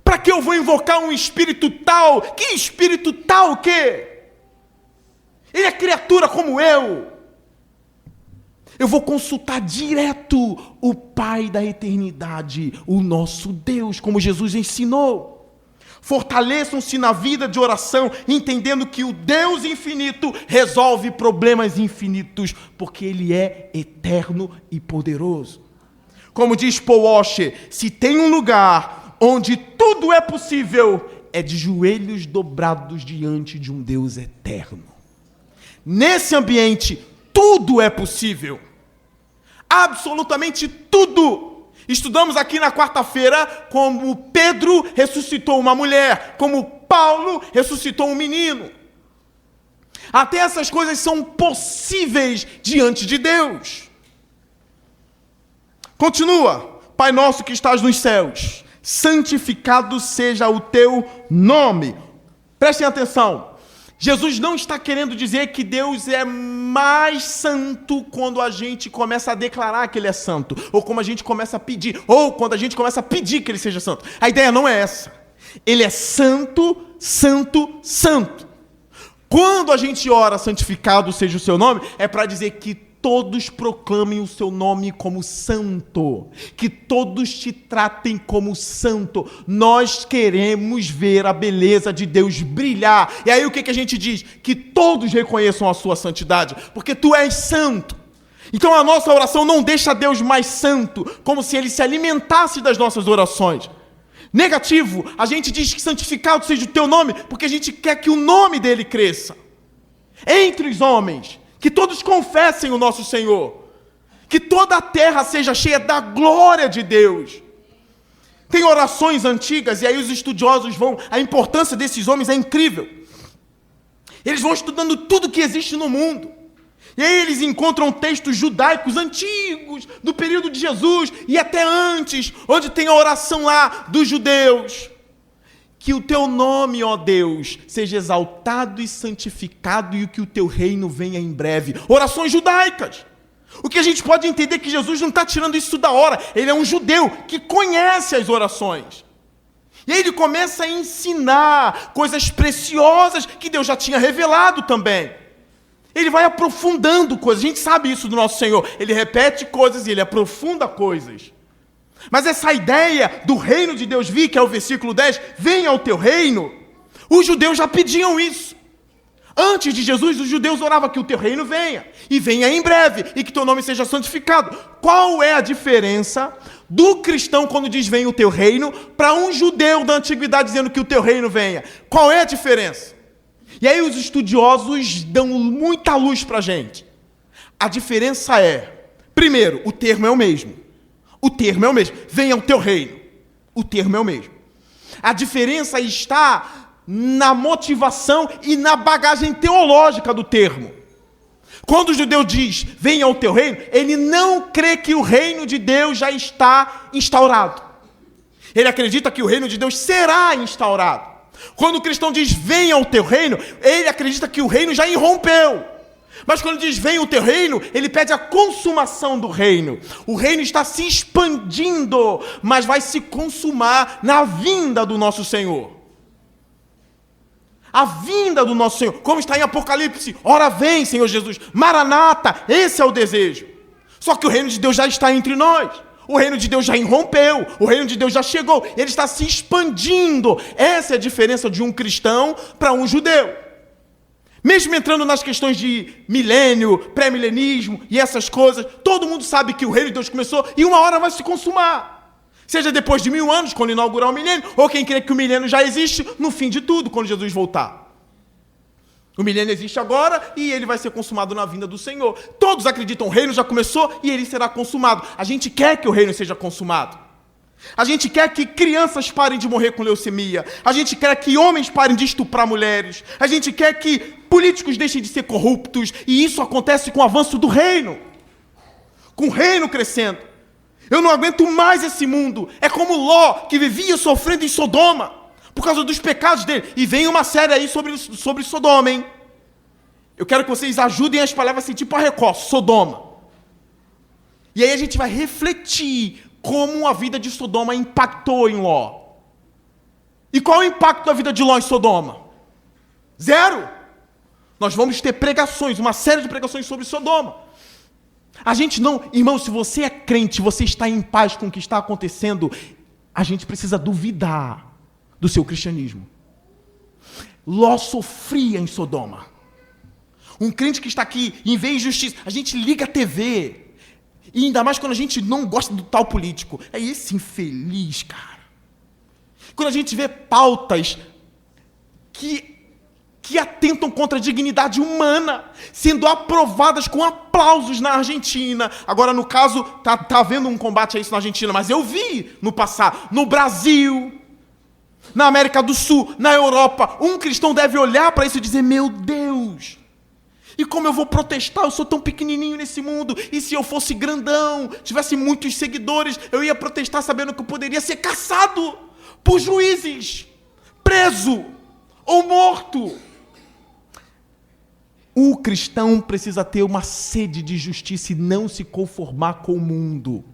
Para que eu vou invocar um espírito tal? Que espírito tal o quê? Ele é criatura como eu. Eu vou consultar direto o Pai da eternidade, o nosso Deus, como Jesus ensinou. Fortaleçam-se na vida de oração, entendendo que o Deus infinito resolve problemas infinitos, porque Ele é eterno e poderoso. Como diz Paul Washer, se tem um lugar onde tudo é possível, é de joelhos dobrados diante de um Deus eterno. Nesse ambiente, tudo é possível. Absolutamente tudo. Estudamos aqui na quarta-feira como Pedro ressuscitou uma mulher, como Paulo ressuscitou um menino. Até essas coisas são possíveis diante de Deus. Continua. Pai nosso que estás nos céus, santificado seja o teu nome. Prestem atenção. Jesus não está querendo dizer que Deus é mais santo quando a gente começa a declarar que Ele é santo, ou como a gente começa a pedir, ou quando a gente começa a pedir que Ele seja santo. A ideia não é essa. Ele é santo, santo, santo. Quando a gente ora, santificado seja o seu nome, é para dizer que todos proclamem o seu nome como santo, que todos te tratem como santo. Nós queremos ver a beleza de Deus brilhar. E aí o que a gente diz? Que todos reconheçam a sua santidade, porque tu és santo. Então a nossa oração não deixa Deus mais santo, como se ele se alimentasse das nossas orações. Negativo, a gente diz que santificado seja o teu nome, porque a gente quer que o nome dele cresça entre os homens, que todos confessem o nosso Senhor, que toda a terra seja cheia da glória de Deus. Tem orações antigas, e aí os estudiosos a importância desses homens é incrível. Eles vão estudando tudo que existe no mundo, e aí eles encontram textos judaicos antigos, do período de Jesus, e até antes, onde tem a oração lá dos judeus. Que o teu nome, ó Deus, seja exaltado e santificado, e que o teu reino venha em breve. Orações judaicas. O que a gente pode entender é que Jesus não está tirando isso da hora. Ele é um judeu que conhece as orações. E aí ele começa a ensinar coisas preciosas que Deus já tinha revelado também. Ele vai aprofundando coisas. A gente sabe isso do nosso Senhor. Ele repete coisas e ele aprofunda coisas. Mas essa ideia do reino de Deus vir, que é o versículo 10, venha ao teu reino, os judeus já pediam isso. Antes de Jesus, os judeus oravam que o teu reino venha, e venha em breve, e que teu nome seja santificado. Qual é a diferença do cristão quando diz venha o teu reino, para um judeu da antiguidade dizendo que o teu reino venha? Qual é a diferença? E aí os estudiosos dão muita luz para a gente. A diferença é, primeiro, o termo é o mesmo. O termo é o mesmo. Venha o teu reino. O termo é o mesmo. A diferença está na motivação e na bagagem teológica do termo. Quando o judeu diz, venha o teu reino, ele não crê que o reino de Deus já está instaurado. Ele acredita que o reino de Deus será instaurado. Quando o cristão diz, venha o teu reino, ele acredita que o reino já irrompeu. Mas quando diz, venha o teu reino, ele pede a consumação do reino. O reino está se expandindo, mas vai se consumar na vinda do nosso Senhor. A vinda do nosso Senhor, como está em Apocalipse, ora vem, Senhor Jesus, Maranata, esse é o desejo. Só que o reino de Deus já está entre nós. O reino de Deus já irrompeu, o reino de Deus já chegou, ele está se expandindo. Essa é a diferença de um cristão para um judeu. Mesmo entrando nas questões de milênio, pré-milenismo e essas coisas, todo mundo sabe que o reino de Deus começou e uma hora vai se consumar. Seja depois de 1000 anos, quando inaugurar o milênio, ou quem crê que o milênio já existe no fim de tudo, quando Jesus voltar. O milênio existe agora e ele vai ser consumado na vinda do Senhor. Todos acreditam que o reino já começou e ele será consumado. A gente quer que o reino seja consumado. A gente quer que crianças parem de morrer com leucemia. A gente quer que homens parem de estuprar mulheres. A gente quer que políticos deixem de ser corruptos. E isso acontece com o avanço do reino. Com o reino crescendo. Eu não aguento mais esse mundo. É como Ló, que vivia sofrendo em Sodoma, por causa dos pecados dele. E vem uma série aí sobre Sodoma, hein? Eu quero que vocês ajudem a espalhar, vai ser tipo a Record, Sodoma. E aí a gente vai refletir como a vida de Sodoma impactou em Ló. E qual é o impacto da vida de Ló em Sodoma? Zero. Nós vamos ter pregações, uma série de pregações sobre Sodoma. A gente não... Irmão, se você é crente, você está em paz com o que está acontecendo, a gente precisa duvidar do seu cristianismo. Ló sofria em Sodoma. Um crente que está aqui, em vez de justiça, a gente liga a TV... E ainda mais quando a gente não gosta do tal político. É esse infeliz, cara. Quando a gente vê pautas que atentam contra a dignidade humana sendo aprovadas com aplausos na Argentina. Agora, no caso, tá havendo um combate a isso na Argentina, mas eu vi no passado, no Brasil, na América do Sul, na Europa. Um cristão deve olhar para isso e dizer, meu Deus... E como eu vou protestar? Eu sou tão pequenininho nesse mundo. E se eu fosse grandão, tivesse muitos seguidores, eu ia protestar sabendo que eu poderia ser caçado por juízes, preso ou morto. O cristão precisa ter uma sede de justiça e não se conformar com o mundo.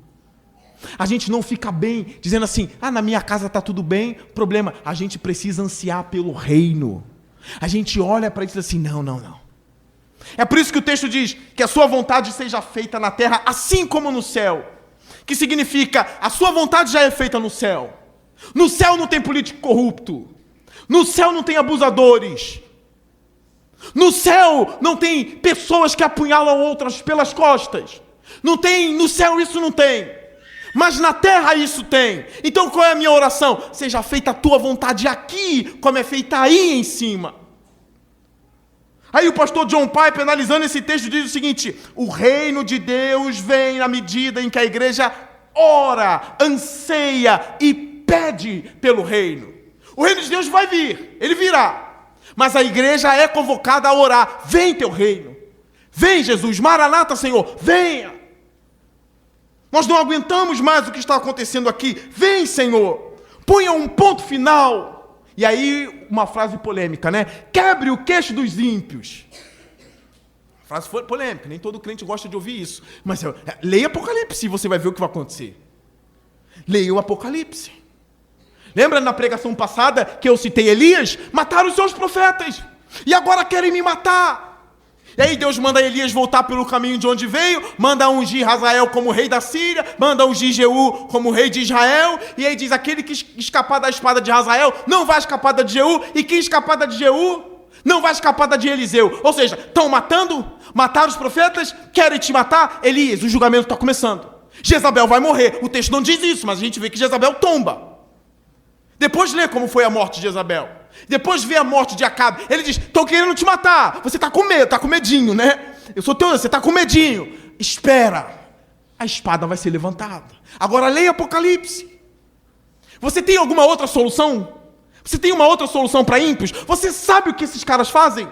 A gente não fica bem dizendo assim, na minha casa está tudo bem. Problema, a gente precisa ansiar pelo reino. A gente olha para isso e diz assim, não. É por isso que o texto diz que a sua vontade seja feita na terra, assim como no céu. Que significa, a sua vontade já é feita no céu. No céu não tem político corrupto. No céu não tem abusadores. No céu não tem pessoas que apunhalam outras pelas costas. No céu isso não tem. Mas na terra isso tem. Então qual é a minha oração? Seja feita a tua vontade aqui, como é feita aí em cima. Aí o pastor John Piper, analisando esse texto, diz o seguinte: o reino de Deus vem na medida em que a igreja ora, anseia e pede pelo reino. O reino de Deus vai vir, ele virá. Mas a igreja é convocada a orar. Vem teu reino. Vem, Jesus. Maranata, Senhor. Venha. Nós não aguentamos mais o que está acontecendo aqui. Vem, Senhor. Ponha um ponto final. E aí, uma frase polêmica, né? Quebre o queixo dos ímpios. A frase foi polêmica. Nem todo crente gosta de ouvir isso. Mas leia Apocalipse e você vai ver o que vai acontecer. Leia o Apocalipse. Lembra na pregação passada que eu citei Elias? Mataram os seus profetas. E agora querem me matar. E aí Deus manda Elias voltar pelo caminho de onde veio, manda ungir Hazael como rei da Síria, manda ungir Jeú como rei de Israel, e aí diz, aquele que escapar da espada de Hazael não vai escapar da de Jeú, e quem escapar da de Jeú não vai escapar da de Eliseu. Ou seja, estão matando, mataram os profetas, querem te matar. Elias, o julgamento está começando. Jezabel vai morrer. O texto não diz isso, mas a gente vê que Jezabel tomba. Depois lê como foi a morte de Jezabel. Depois vê a morte de Acabe. Ele diz, estão querendo te matar. Você está com medo, está com medinho, né? Eu sou teu, você está com medinho. Espera. A espada vai ser levantada. Agora leia Apocalipse. Você tem alguma outra solução? Você tem uma outra solução para ímpios? Você sabe o que esses caras fazem?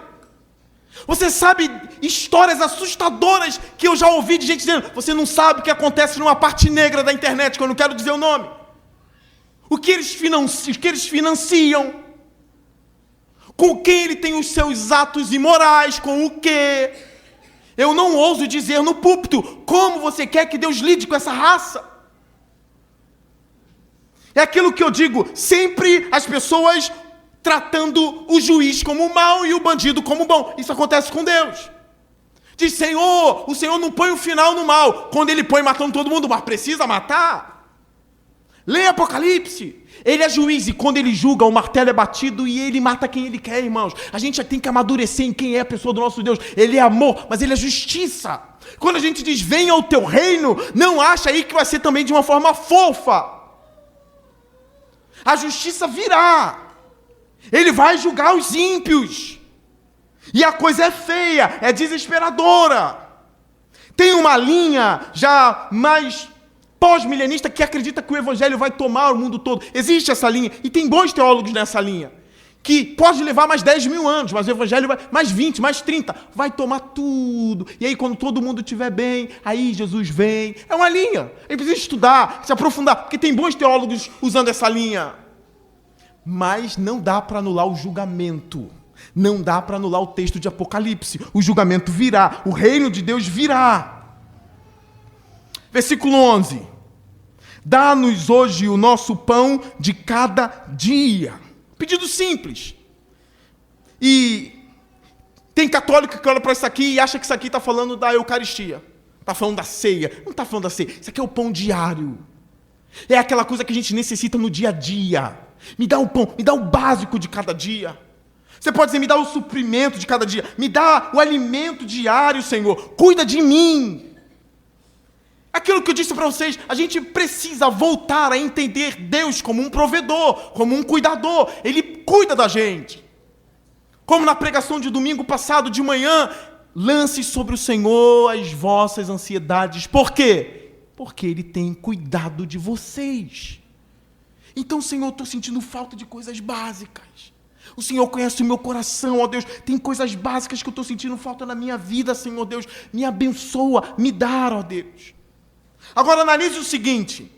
Você sabe histórias assustadoras que eu já ouvi de gente dizendo, você não sabe o que acontece numa parte negra da internet, que eu não quero dizer o nome. O que eles financiam, com quem ele tem os seus atos imorais, com o quê? Eu não ouso dizer no púlpito, como você quer que Deus lide com essa raça? É aquilo que eu digo, sempre as pessoas tratando o juiz como mal e o bandido como bom. Isso acontece com Deus. Diz, Senhor, o Senhor não põe o final no mal, quando ele põe matando todo mundo, mas precisa matar. Leia Apocalipse. Ele é juiz e quando ele julga, o martelo é batido e ele mata quem ele quer, irmãos. A gente tem que amadurecer em quem é a pessoa do nosso Deus. Ele é amor, mas ele é justiça. Quando a gente diz, venha o teu reino, não acha aí que vai ser também de uma forma fofa. A justiça virá. Ele vai julgar os ímpios. E a coisa é feia, é desesperadora. Tem uma linha já mais pós-milenista que acredita que o evangelho vai tomar o mundo todo. Existe essa linha, e tem bons teólogos nessa linha, que pode levar mais 10 mil anos, mas o evangelho vai mais 20, mais 30, vai tomar tudo. E aí quando todo mundo estiver bem, aí Jesus vem. É uma linha, a gente precisa estudar, se aprofundar, porque tem bons teólogos usando essa linha. Mas não dá para anular o julgamento. Não dá para anular o texto de Apocalipse. O julgamento virá, o reino de Deus virá. Versículo 11. Dá-nos hoje o nosso pão de cada dia. Pedido simples. E tem católico que olha para isso aqui e acha que isso aqui está falando da Eucaristia. Está falando da ceia. Não está falando da ceia. Isso aqui é o pão diário. É aquela coisa que a gente necessita no dia a dia. Me dá o pão, me dá o básico de cada dia. Você pode dizer, me dá o suprimento de cada dia. Me dá o alimento diário, Senhor. Cuida de mim. Aquilo que eu disse para vocês, a gente precisa voltar a entender Deus como um provedor, como um cuidador. Ele cuida da gente. Como na pregação de domingo passado de manhã, lance sobre o Senhor as vossas ansiedades. Por quê? Porque Ele tem cuidado de vocês. Então, Senhor, eu estou sentindo falta de coisas básicas. O Senhor conhece o meu coração, ó Deus. Tem coisas básicas que eu estou sentindo falta na minha vida, Senhor Deus. Me abençoa, me dá, ó Deus. Agora analise o seguinte,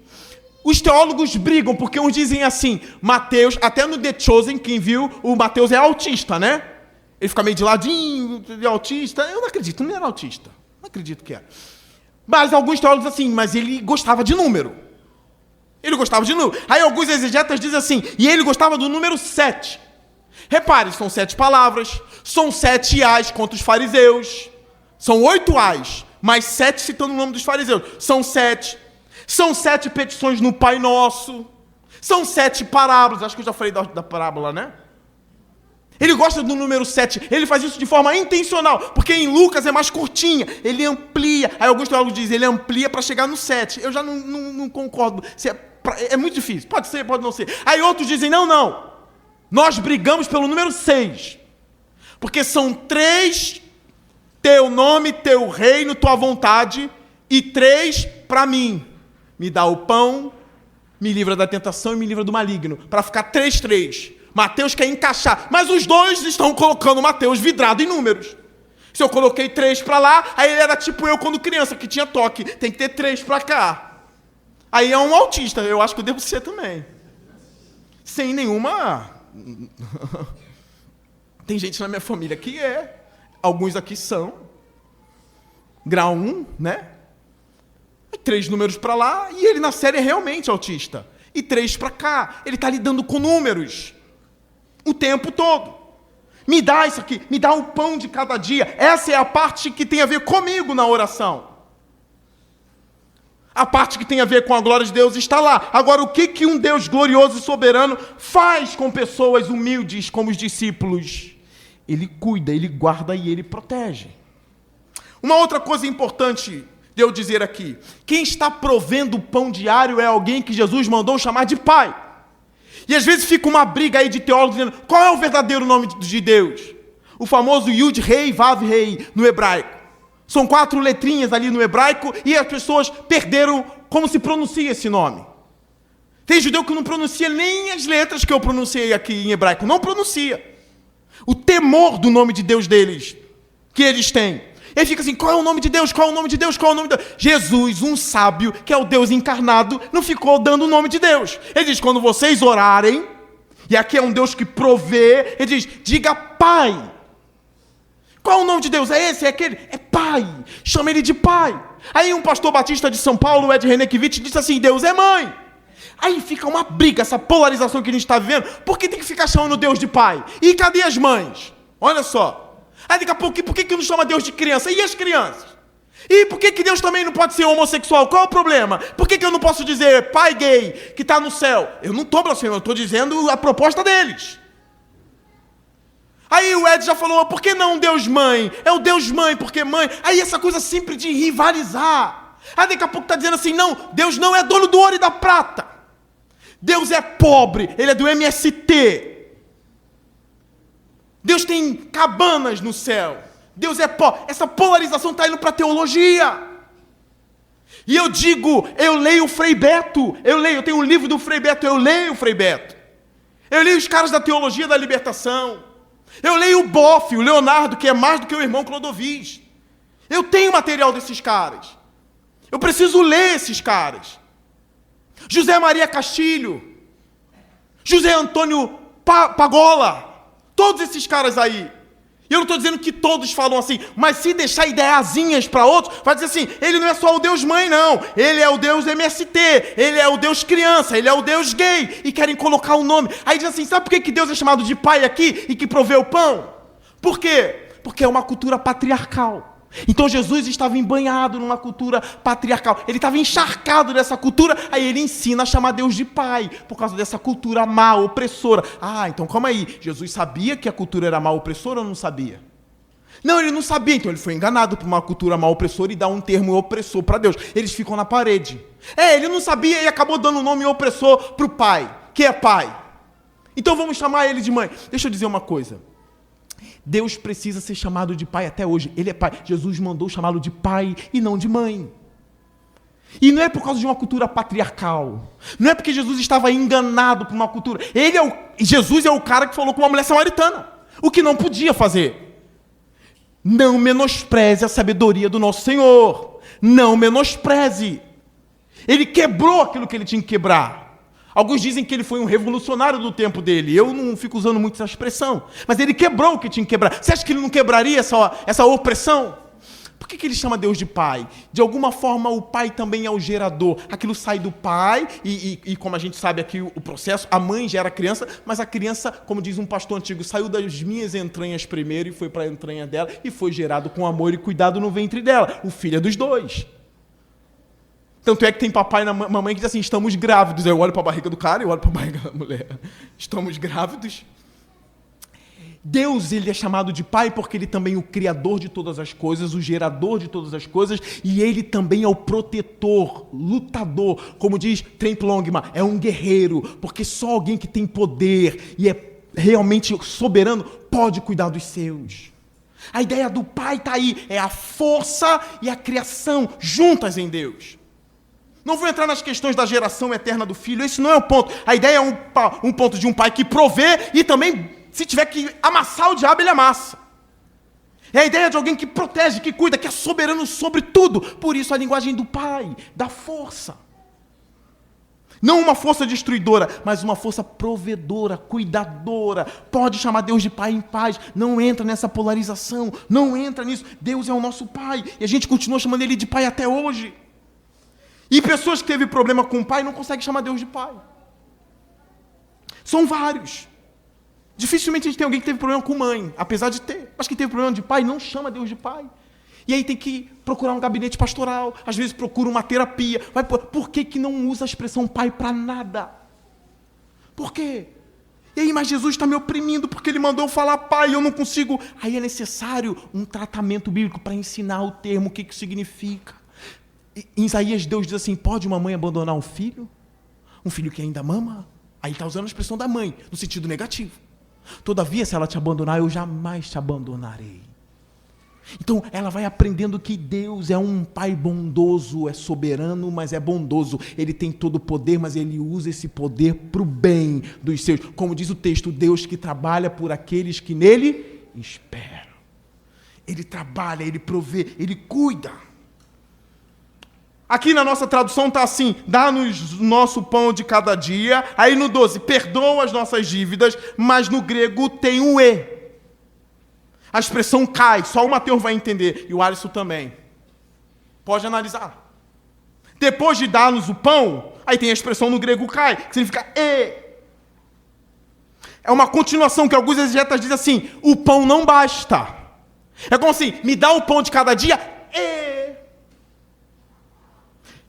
os teólogos brigam, porque uns dizem assim, Mateus, até no The Chosen, quem viu, o Mateus é autista, né? Ele fica meio de ladinho, é autista, eu não acredito, não era autista, não acredito que era. Mas alguns teólogos assim, mas ele gostava de número. Ele gostava de número. Aí alguns exegetas dizem assim, e ele gostava do número 7. Repare, são 7 palavras, são 7 ais contra os fariseus, são 8 ais, mais 7 citando o nome dos fariseus. São 7 petições no Pai Nosso, são 7 parábolas, acho que eu já falei da parábola, né? Ele gosta do número 7, ele faz isso de forma intencional, porque em Lucas é mais curtinha, ele amplia, aí alguns teólogos dizem, ele amplia para chegar no 7, eu já não concordo, é muito difícil, pode ser, pode não ser. Aí outros dizem, não, nós brigamos pelo número 6, porque são 3, teu nome, teu reino, tua vontade, e 3 para mim, me dá o pão, me livra da tentação e me livra do maligno, para ficar 3. Mateus quer encaixar, mas os dois estão colocando Mateus vidrado em números. Se eu coloquei 3 para lá, aí ele era tipo eu quando criança, que tinha toque, tem que ter 3 para cá. Aí é um autista, eu acho que eu devo ser também. Sem nenhuma... Tem gente na minha família que é, alguns aqui são. Grau 1, né? 3 números para lá, e ele na série é realmente autista. E 3 para cá, ele está lidando com números. O tempo todo. Me dá isso aqui, me dá o pão de cada dia. Essa é a parte que tem a ver comigo na oração. A parte que tem a ver com a glória de Deus está lá. Agora, o que um Deus glorioso e soberano faz com pessoas humildes como os discípulos? Ele cuida, ele guarda e ele protege. Uma outra coisa importante de eu dizer aqui. Quem está provendo o pão diário é alguém que Jesus mandou chamar de Pai. E às vezes fica uma briga aí de teólogos dizendo, qual é o verdadeiro nome de Deus? O famoso Yud Rei Vav Rei no hebraico. São 4 letrinhas ali no hebraico e as pessoas perderam como se pronuncia esse nome. Tem judeu que não pronuncia nem as letras que eu pronunciei aqui em hebraico, não pronuncia. O temor do nome de Deus deles, que eles têm. Ele fica assim, qual é o nome de Deus? Qual é o nome de Deus? Qual é o nome de Deus? Jesus, um sábio, que é o Deus encarnado, não ficou dando o nome de Deus. Ele diz, quando vocês orarem, e aqui é um Deus que provê, ele diz, diga Pai. Qual é o nome de Deus? É esse? É aquele? É Pai. Chama ele de Pai. Aí um pastor batista de São Paulo, Ed Renekiewicz, disse assim, Deus é mãe. Aí fica uma briga, essa polarização que a gente está vivendo. Por que tem que ficar chamando Deus de Pai? E cadê as mães? Olha só. Aí daqui a pouco, por que não chama Deus de criança? E as crianças? E por que Deus também não pode ser homossexual? Qual é o problema? Por que eu não posso dizer pai gay que está no céu? Eu não estou blasfemando, eu estou dizendo a proposta deles. Aí o Ed já falou, por que não Deus mãe? É o Deus mãe, porque mãe. Aí essa coisa sempre de rivalizar. Aí daqui a pouco está dizendo assim, não, Deus não é dono do ouro e da prata. Deus é pobre, ele é do MST. Deus tem cabanas no céu. Deus é pobre. Essa polarização está indo para a teologia. E eu digo, eu leio o Frei Beto. Eu tenho um livro do Frei Beto, eu leio o Frei Beto. Eu leio os caras da teologia da libertação. Eu leio o Boff, o Leonardo, que é mais do que o irmão Clodovis. Eu tenho material desses caras. Eu preciso ler esses caras. José Maria Castilho. José Antônio Pagola. Todos esses caras aí. E eu não estou dizendo que todos falam assim, mas se deixar ideiazinhas para outros, vai dizer assim, ele não é só o Deus mãe, não. Ele é o Deus MST, ele é o Deus criança, ele é o Deus gay. E querem colocar um nome. Aí diz assim, sabe por que Deus é chamado de pai aqui e que provê o pão? Por quê? Porque é uma cultura patriarcal. Então Jesus estava embanhado numa cultura patriarcal. Ele estava encharcado dessa cultura. Aí ele ensina a chamar Deus de pai, por causa dessa cultura má, opressora. Ah, então calma aí. Jesus sabia que a cultura era má, opressora ou não sabia? Não, ele não sabia. Então ele foi enganado por uma cultura má, opressora e dá um termo opressor para Deus. Eles ficam na parede. Ele não sabia e acabou dando o nome opressor para o pai, que é pai. Então vamos chamar ele de mãe. Deixa eu dizer uma coisa. Deus precisa ser chamado de pai até hoje. Ele é pai. Jesus mandou chamá-lo de pai e não de mãe. E não é por causa de uma cultura patriarcal. Não é porque Jesus estava enganado por uma cultura. Jesus é o cara que falou com uma mulher samaritana. O que não podia fazer. Não menospreze a sabedoria do nosso Senhor. Não menospreze. Ele quebrou aquilo que ele tinha que quebrar. Alguns dizem que ele foi um revolucionário do tempo dele. Eu não fico usando muito essa expressão. Mas ele quebrou o que tinha que quebrar. Você acha que ele não quebraria essa opressão? Por que ele chama Deus de Pai? De alguma forma, o Pai também é o gerador. Aquilo sai do Pai, e como a gente sabe aqui o processo, a mãe gera a criança, mas a criança, como diz um pastor antigo, saiu das minhas entranhas primeiro e foi para a entranha dela, e foi gerado com amor e cuidado no ventre dela. O filho é dos dois. Tanto é que tem papai e mamãe que diz assim, estamos grávidos. Eu olho para a barriga do cara e olho para a barriga da mulher. Estamos grávidos. Deus, ele é chamado de Pai porque ele também é o Criador de todas as coisas, o gerador de todas as coisas, e ele também é o protetor, lutador, como diz Trent Longman, é um guerreiro, porque só alguém que tem poder e é realmente soberano pode cuidar dos seus. A ideia do Pai está aí, é a força e a criação juntas em Deus. Não vou entrar nas questões da geração eterna do Filho, esse não é o ponto. A ideia é um ponto de um Pai que provê e também, se tiver que amassar o diabo, ele amassa. É a ideia de alguém que protege, que cuida, que é soberano sobre tudo. Por isso a linguagem do Pai, da força. Não uma força destruidora, mas uma força provedora, cuidadora. Pode chamar Deus de Pai em paz. Não entra nessa polarização, não entra nisso. Deus é o nosso Pai e a gente continua chamando Ele de Pai até hoje. E pessoas que teve problema com o Pai não conseguem chamar Deus de Pai. São vários. Dificilmente a gente tem alguém que teve problema com mãe, apesar de ter. Mas quem teve problema de pai não chama Deus de Pai. E aí tem que procurar um gabinete pastoral, às vezes procura uma terapia. Por que não usa a expressão Pai para nada? Por quê? E aí, mas Jesus está me oprimindo porque Ele mandou eu falar Pai e eu não consigo. Aí é necessário um tratamento bíblico para ensinar o termo, o que significa. Em Isaías, Deus diz assim, pode uma mãe abandonar um filho? Um filho que ainda mama? Aí está usando a expressão da mãe, no sentido negativo. Todavia, se ela te abandonar, eu jamais te abandonarei. Então, ela vai aprendendo que Deus é um Pai bondoso, é soberano, mas é bondoso. Ele tem todo o poder, mas Ele usa esse poder para o bem dos seus. Como diz o texto, Deus que trabalha por aqueles que nele esperam. Ele trabalha, Ele provê, Ele cuida. Aqui na nossa tradução está assim, dá-nos o nosso pão de cada dia. Aí no 12, perdoa as nossas dívidas, mas no grego tem um E. A expressão cai, só o Mateus vai entender, e o Alisson também. Pode analisar. Depois de dar-nos o pão, aí tem a expressão no grego cai, que significa E. É uma continuação que alguns exegetas dizem assim, o pão não basta. É como assim, me dá o pão de cada dia, E.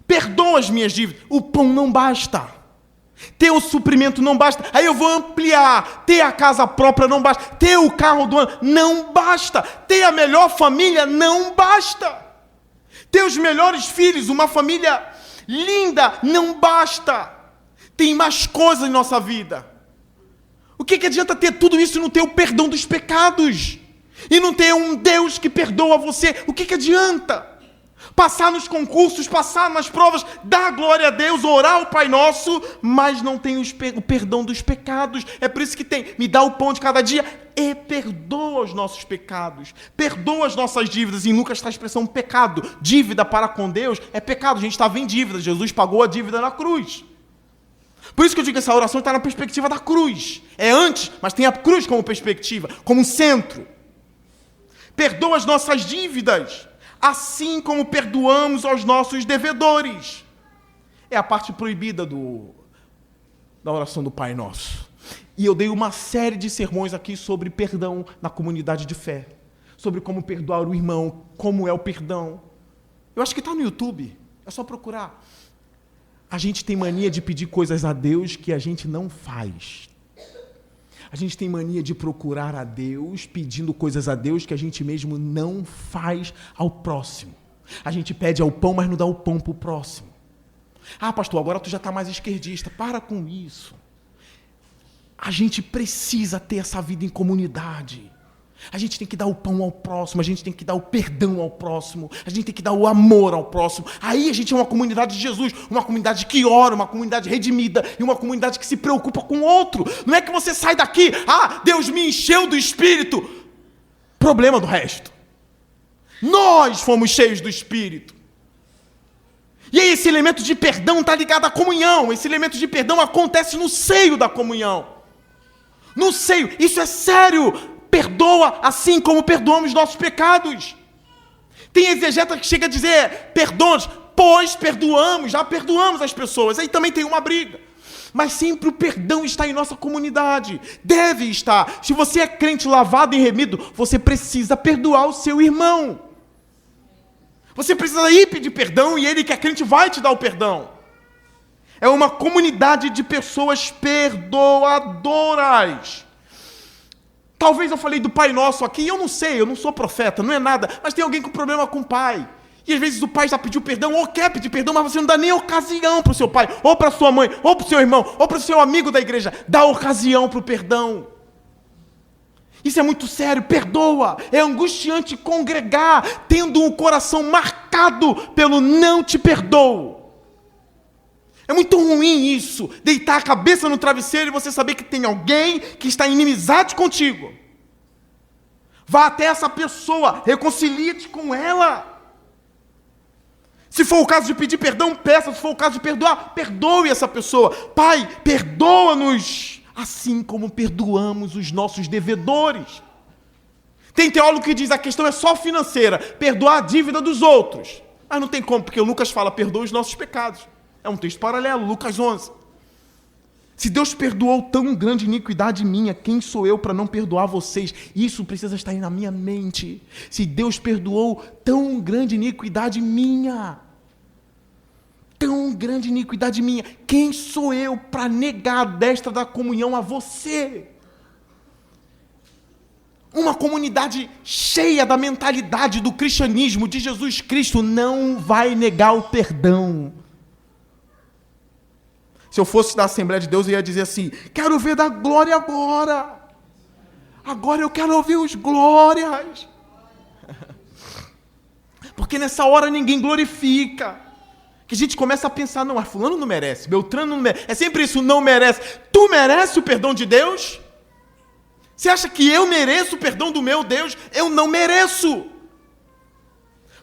Perdoa as minhas dívidas. O pão não basta. Ter o suprimento não basta. Aí eu vou ampliar. Ter a casa própria não basta. Ter o carro do ano não basta. Ter a melhor família não basta. Ter os melhores filhos, uma família linda, não basta. Tem mais coisas em nossa vida. O que adianta ter tudo isso e não ter o perdão dos pecados? E não ter um Deus que perdoa você? O que adianta? Passar nos concursos, passar nas provas, dar glória a Deus, orar o Pai Nosso, mas não tem o perdão dos pecados. É por isso que tem, me dá o pão de cada dia e perdoa os nossos pecados. Perdoa as nossas dívidas. Em Lucas está a expressão pecado. Dívida para com Deus é pecado. A gente estava em dívida. Jesus pagou a dívida na cruz. Por isso que eu digo que essa oração está na perspectiva da cruz. É antes, mas tem a cruz como perspectiva, como centro. Perdoa as nossas dívidas, assim como perdoamos aos nossos devedores. É a parte proibida da oração do Pai Nosso. E eu dei uma série de sermões aqui sobre perdão na comunidade de fé. Sobre como perdoar o irmão, como é o perdão. Eu acho que está no YouTube, é só procurar. A gente tem mania de pedir coisas a Deus que a gente não faz. A gente tem mania de procurar a Deus, pedindo coisas a Deus que a gente mesmo não faz ao próximo. A gente pede ao pão, mas não dá o pão para o próximo. Ah, pastor, agora tu já está mais esquerdista. Para com isso. A gente precisa ter essa vida em comunidade. A gente tem que dar o pão ao próximo, a gente tem que dar o perdão ao próximo, a gente tem que dar o amor ao próximo. Aí a gente é uma comunidade de Jesus, uma comunidade que ora, uma comunidade redimida e uma comunidade que se preocupa com o outro. Não é que você sai daqui, Deus me encheu do Espírito. Problema do resto. Nós fomos cheios do Espírito. E aí esse elemento de perdão está ligado à comunhão. Esse elemento de perdão acontece no seio da comunhão. No seio, isso é sério. Perdoa assim como perdoamos nossos pecados. Tem exegeta que chega a dizer, perdoamos, pois perdoamos, já perdoamos as pessoas. Aí também tem uma briga. Mas sempre o perdão está em nossa comunidade. Deve estar. Se você é crente lavado e remido, você precisa perdoar o seu irmão. Você precisa ir pedir perdão e ele que é crente vai te dar o perdão. É uma comunidade de pessoas perdoadoras. Talvez eu falei do Pai Nosso aqui, eu não sei, eu não sou profeta, não é nada, mas tem alguém com problema com o pai. E às vezes o pai já pediu perdão, ou quer pedir perdão, mas você não dá nem ocasião para o seu pai, ou para sua mãe, ou para o seu irmão, ou para o seu amigo da igreja. Dá ocasião para o perdão. Isso é muito sério, perdoa. É angustiante congregar, tendo um coração marcado pelo não te perdoo. É muito ruim isso, deitar a cabeça no travesseiro e você saber que tem alguém que está em inimizade contigo. Vá até essa pessoa, reconcilie-te com ela. Se for o caso de pedir perdão, peça. Se for o caso de perdoar, perdoe essa pessoa. Pai, perdoa-nos, assim como perdoamos os nossos devedores. Tem teólogo que diz, a questão é só financeira, perdoar a dívida dos outros. Mas não tem como, porque Lucas fala, perdoa os nossos pecados. É um texto paralelo, Lucas 11. Se Deus perdoou tão grande iniquidade minha, quem sou eu para não perdoar vocês? Isso precisa estar aí na minha mente. Se Deus perdoou tão grande iniquidade minha, quem sou eu para negar a destra da comunhão a você? Uma comunidade cheia da mentalidade do cristianismo, de Jesus Cristo, não vai negar o perdão. Se eu fosse da Assembleia de Deus, eu ia dizer assim, quero ver da glória agora. Agora eu quero ouvir os glórias. Porque nessa hora ninguém glorifica. Que a gente começa a pensar, não, fulano não merece, Beltrano não merece. É sempre isso, não merece. Tu merece o perdão de Deus? Você acha que eu mereço o perdão do meu Deus? Eu não mereço.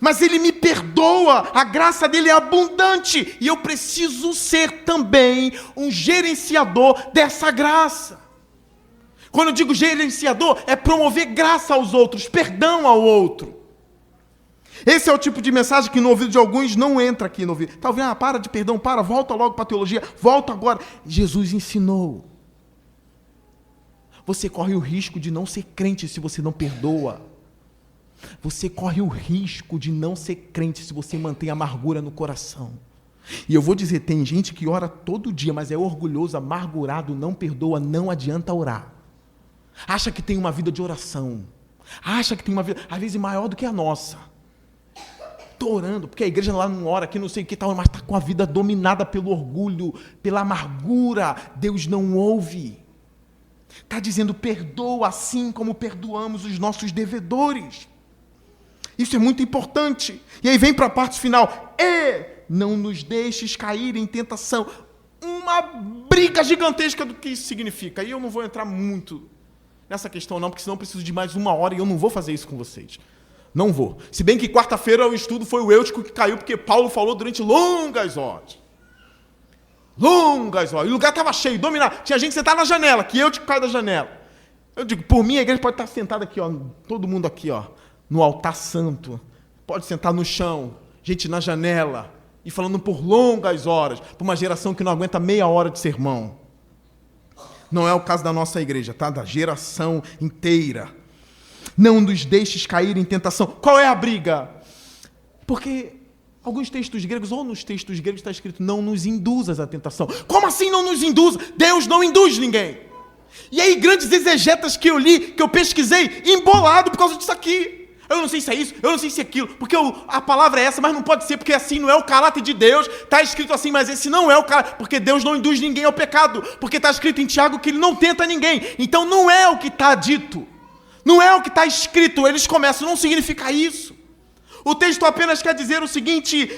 Mas Ele me perdoa, a graça dEle é abundante, e eu preciso ser também um gerenciador dessa graça. Quando eu digo gerenciador, é promover graça aos outros, perdão ao outro. Esse é o tipo de mensagem que no ouvido de alguns não entra aqui no ouvido. Talvez, para de perdão, volta logo para a teologia, volta agora. Jesus ensinou. Você corre o risco de não ser crente se você não perdoa. Você corre o risco de não ser crente se você mantém amargura no coração. E eu vou dizer, tem gente que ora todo dia, mas é orgulhoso, amargurado, não perdoa, não adianta orar. Acha que tem uma vida de oração. Acha que tem uma vida, às vezes, maior do que a nossa. Estou orando, porque a igreja lá não ora, aqui não sei o que tal, mas está com a vida dominada pelo orgulho, pela amargura. Deus não ouve. Está dizendo, perdoa assim como perdoamos os nossos devedores. Isso é muito importante. E aí vem para a parte final. E não nos deixes cair em tentação. Uma briga gigantesca do que isso significa. E eu não vou entrar muito nessa questão não, porque senão eu preciso de mais 1 hora e eu não vou fazer isso com vocês. Não vou. Se bem que quarta-feira o estudo foi o Eutico que caiu, porque Paulo falou durante longas horas. Longas horas. E o lugar estava cheio, dominado. Tinha gente sentada na janela, que Eutico caiu da janela. Eu digo, por mim a igreja pode estar sentada aqui, ó, todo mundo aqui, ó, no altar santo, pode sentar no chão, gente na janela, e falando por longas horas, para uma geração que não aguenta meia hora de sermão. Não é o caso da nossa igreja, tá? Da geração inteira. Não nos deixes cair em tentação. Qual é a briga? Porque alguns textos gregos, ou nos textos gregos está escrito, não nos induzas à tentação. Como assim não nos induz? Deus não induz ninguém. E aí grandes exegetas que eu li, que eu pesquisei, embolado por causa disso aqui. Eu não sei se é isso, eu não sei se é aquilo, porque a palavra é essa, mas não pode ser, porque assim não é o caráter de Deus, está escrito assim, mas esse não é o caráter, porque Deus não induz ninguém ao pecado, porque está escrito em Tiago que Ele não tenta ninguém, então não é o que está dito, não é o que está escrito, eles começam, não significa isso. O texto apenas quer dizer o seguinte,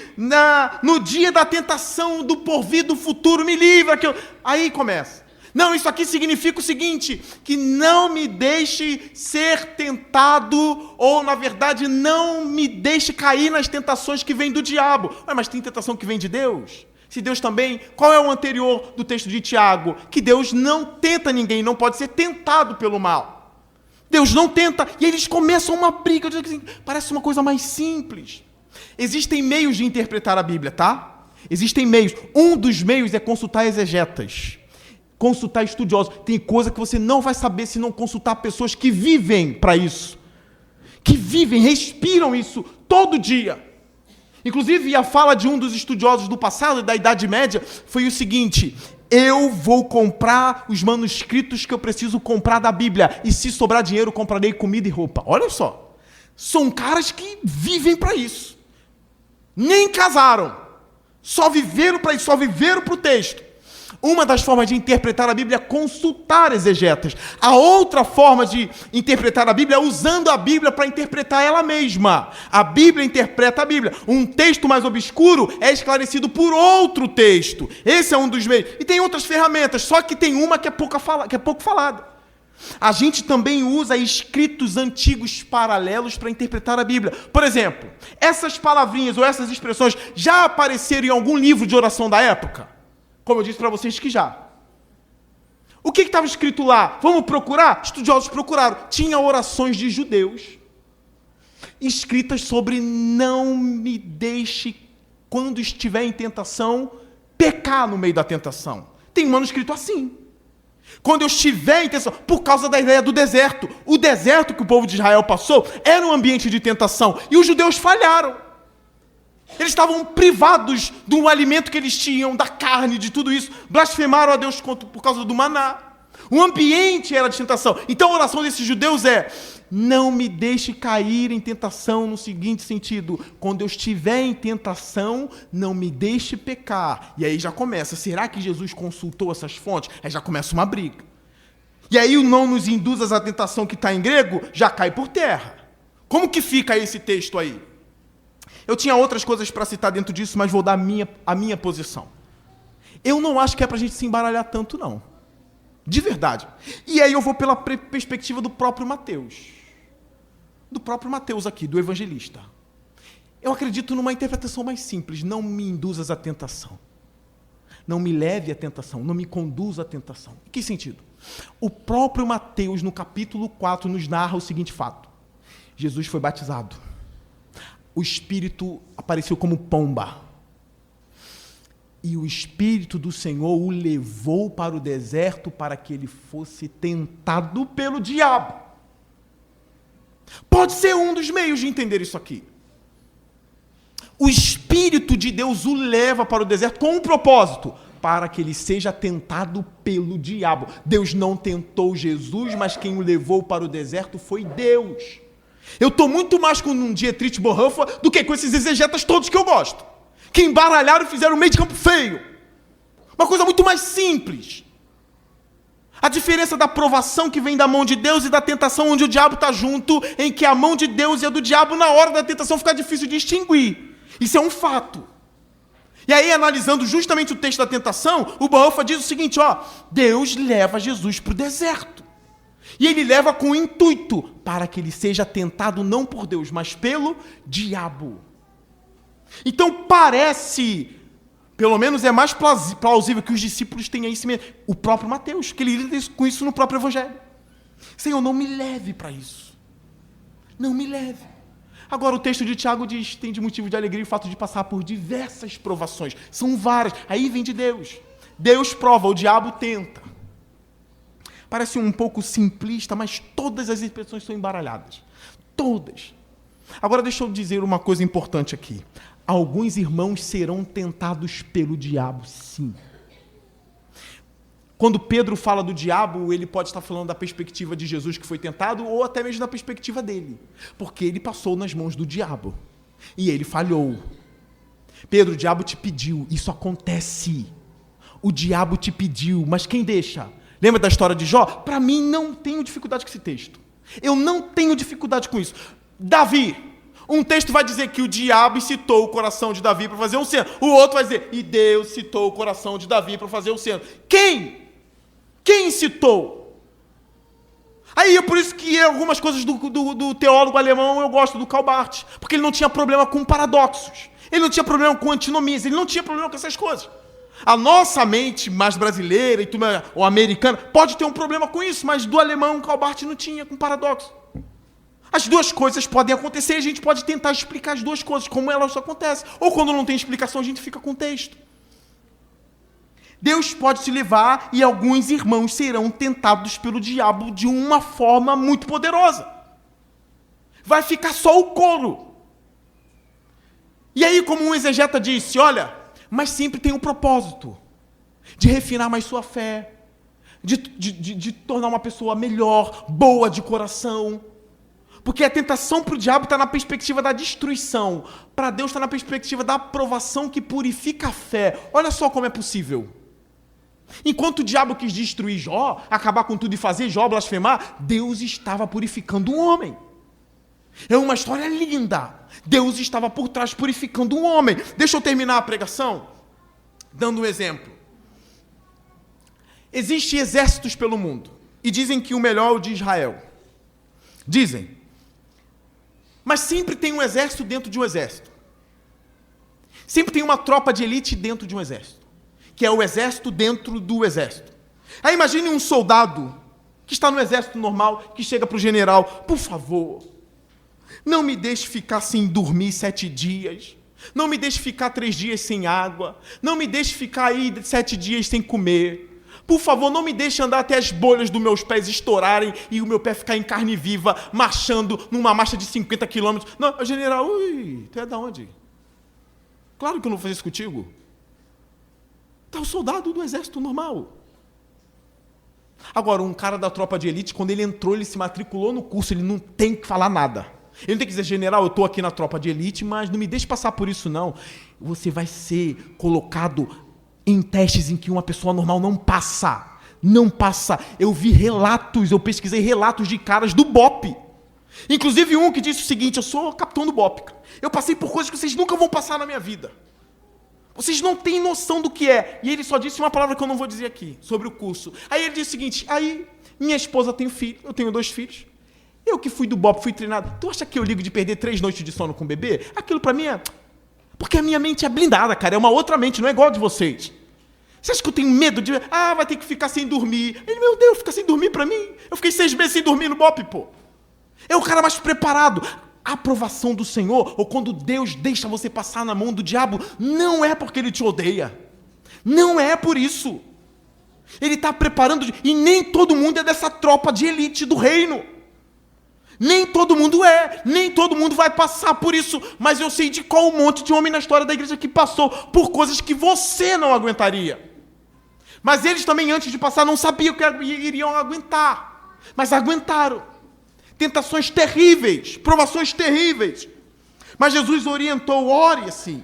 no dia da tentação do porvir, do futuro, me livra, aí começa. Não, isso aqui significa o seguinte, que não me deixe ser tentado, ou na verdade não me deixe cair nas tentações que vêm do diabo. Mas tem tentação que vem de Deus? Se Deus também, qual é o anterior do texto de Tiago? Que Deus não tenta ninguém, não pode ser tentado pelo mal. Deus não tenta. E aí eles começam uma briga. Assim, parece uma coisa mais simples. Existem meios de interpretar a Bíblia, tá? Existem meios. Um dos meios é consultar exegetas. Consultar estudiosos. Tem coisa que você não vai saber se não consultar pessoas que vivem para isso. Que vivem, respiram isso todo dia. Inclusive, a fala de um dos estudiosos do passado, da Idade Média, foi o seguinte: eu vou comprar os manuscritos que eu preciso comprar da Bíblia, e se sobrar dinheiro, comprarei comida e roupa. Olha só, são caras que vivem para isso. Nem casaram, só viveram para isso, só viveram para o texto. Uma das formas de interpretar a Bíblia é consultar exegetas. A outra forma de interpretar a Bíblia é usando a Bíblia para interpretar ela mesma. A Bíblia interpreta a Bíblia. Um texto mais obscuro é esclarecido por outro texto. Esse é um dos meios. E tem outras ferramentas, só que tem uma que é pouco falada. A gente também usa escritos antigos paralelos para interpretar a Bíblia. Por exemplo, essas palavrinhas ou essas expressões já apareceram em algum livro de oração da época? Como eu disse para vocês que já. O que estava escrito lá? Vamos procurar? Estudiosos procuraram. Tinha orações de judeus escritas sobre não me deixe, quando estiver em tentação, pecar no meio da tentação. Tem um manuscrito assim. Quando eu estiver em tentação, por causa da ideia do deserto. O deserto que o povo de Israel passou era um ambiente de tentação. E os judeus falharam. Eles estavam privados do alimento que eles tinham, da carne, de tudo isso. Blasfemaram a Deus por causa do maná. O ambiente era de tentação. Então a oração desses judeus é: não me deixe cair em tentação, no seguinte sentido: quando eu estiver em tentação, não me deixe pecar. E aí já começa: será que Jesus consultou essas fontes? Aí já começa uma briga. E aí o não nos induzas à tentação, que está em grego, já cai por terra. Como que fica esse texto aí? Eu tinha outras coisas para citar dentro disso, mas vou dar a minha posição. Eu não acho que é para a gente se embaralhar tanto, não. De verdade. E aí eu vou pela perspectiva do próprio Mateus. Do próprio Mateus aqui, do evangelista. Eu acredito numa interpretação mais simples: não me induzas à tentação. Não me leve à tentação, não me conduza à tentação. Em que sentido? O próprio Mateus, no capítulo 4, nos narra o seguinte fato: Jesus foi batizado. O Espírito apareceu como pomba. E o Espírito do Senhor o levou para o deserto para que ele fosse tentado pelo diabo. Pode ser um dos meios de entender isso aqui. O Espírito de Deus o leva para o deserto com um propósito: para que ele seja tentado pelo diabo. Deus não tentou Jesus, mas quem o levou para o deserto foi Deus. Eu estou muito mais com um Dietrich Bonhoeffer do que com esses exegetas todos que eu gosto, que embaralharam e fizeram um meio de campo feio. Uma coisa muito mais simples. A diferença da provação que vem da mão de Deus e da tentação onde o diabo está junto, em que a mão de Deus e a do diabo, na hora da tentação, fica difícil de distinguir. Isso é um fato. E aí, analisando justamente o texto da tentação, o Bonhoeffer diz o seguinte: Deus leva Jesus para o deserto. E ele leva com o intuito para que ele seja tentado não por Deus, mas pelo diabo. Então parece, pelo menos é mais plausível que os discípulos tenham isso mesmo. O próprio Mateus, que ele lida com isso no próprio Evangelho. Senhor, não me leve para isso. Não me leve. Agora o texto de Tiago diz: tem de motivo de alegria o fato de passar por diversas provações. São várias. Aí vem de Deus. Deus prova, o diabo tenta. Parece um pouco simplista, mas todas as expressões são embaralhadas. Todas. Agora deixa eu dizer uma coisa importante aqui. Alguns irmãos serão tentados pelo diabo, sim. Quando Pedro fala do diabo, ele pode estar falando da perspectiva de Jesus que foi tentado, ou até mesmo da perspectiva dele. Porque ele passou nas mãos do diabo. E ele falhou. Pedro, o diabo te pediu. Isso acontece. O diabo te pediu, mas quem deixa? Lembra da história de Jó? Para mim, não tenho dificuldade com esse texto. Eu não tenho dificuldade com isso. Davi, um texto vai dizer que o diabo incitou o coração de Davi para fazer um censo. O outro vai dizer: e Deus incitou o coração de Davi para fazer um censo. Quem? Quem incitou? Aí é por isso que algumas coisas do teólogo alemão eu gosto, do Karl Barth, porque ele não tinha problema com paradoxos. Ele não tinha problema com antinomias. Ele não tinha problema com essas coisas. A nossa mente mais brasileira e tudo, ou americana pode ter um problema com isso, mas do alemão Calbart não tinha, com paradoxo. As duas coisas podem acontecer e a gente pode tentar explicar as duas coisas, como elas acontecem. Ou quando não tem explicação, a gente fica com o texto. Deus pode te levar e alguns irmãos serão tentados pelo diabo de uma forma muito poderosa. Vai ficar só o couro. E aí, como um exegeta disse, olha, mas sempre tem um propósito de refinar mais sua fé, de tornar uma pessoa melhor, boa de coração. Porque a tentação para o diabo está na perspectiva da destruição. Para Deus está na perspectiva da aprovação que purifica a fé. Olha só como é possível. Enquanto o diabo quis destruir Jó, acabar com tudo e fazer Jó blasfemar, Deus estava purificando o homem. É uma história linda. Deus estava por trás purificando o homem. Deixa eu terminar a pregação dando um exemplo. Existem exércitos pelo mundo e dizem que o melhor é o de Israel. Dizem. Mas sempre tem um exército dentro de um exército. Sempre tem uma tropa de elite dentro de um exército, que é o exército dentro do exército. Aí imagine um soldado que está no exército normal, que chega para o general, por favor, não me deixe ficar sem dormir 7 dias, não me deixe ficar 3 dias sem água, não me deixe ficar aí 7 dias sem comer. Por favor, não me deixe andar até as bolhas dos meus pés estourarem e o meu pé ficar em carne viva, marchando numa marcha de 50 quilômetros. Não, general, tu é da onde? Claro que eu não vou fazer isso contigo. Tá o soldado do exército normal. Agora, um cara da tropa de elite, quando ele entrou, ele se matriculou no curso, ele não tem que falar nada. Ele não tem que dizer, general, eu estou aqui na tropa de elite, mas não me deixe passar por isso, não. Você vai ser colocado em testes em que uma pessoa normal não passa. Não passa. Eu vi relatos, eu pesquisei relatos de caras do BOPE. Inclusive um que disse o seguinte, eu sou capitão do BOPE. Eu passei por coisas que vocês nunca vão passar na minha vida. Vocês não têm noção do que é. E ele só disse uma palavra que eu não vou dizer aqui, sobre o curso. Aí ele disse o seguinte, aí minha esposa tem filho, eu tenho 2 filhos. Eu que fui do BOPE, fui treinado. Tu acha que eu ligo de perder 3 noites de sono com o bebê? Aquilo pra mim é... Porque a minha mente é blindada, cara. É uma outra mente, não é igual a de vocês. Você acha que eu tenho medo de... vai ter que ficar sem dormir. Ele, meu Deus, fica sem dormir pra mim. Eu fiquei 6 meses sem dormir no BOPE, pô. É o cara mais preparado. A aprovação do Senhor, ou quando Deus deixa você passar na mão do diabo, não é porque Ele te odeia. Não é por isso. Ele está preparando... E nem todo mundo é dessa tropa de elite do reino. Nem todo mundo é, nem todo mundo vai passar por isso, mas eu sei de qual monte de homem na história da igreja que passou por coisas que você não aguentaria. Mas eles também, antes de passar, não sabiam que iriam aguentar, mas aguentaram. Tentações terríveis, provações terríveis. Mas Jesus orientou, ore assim.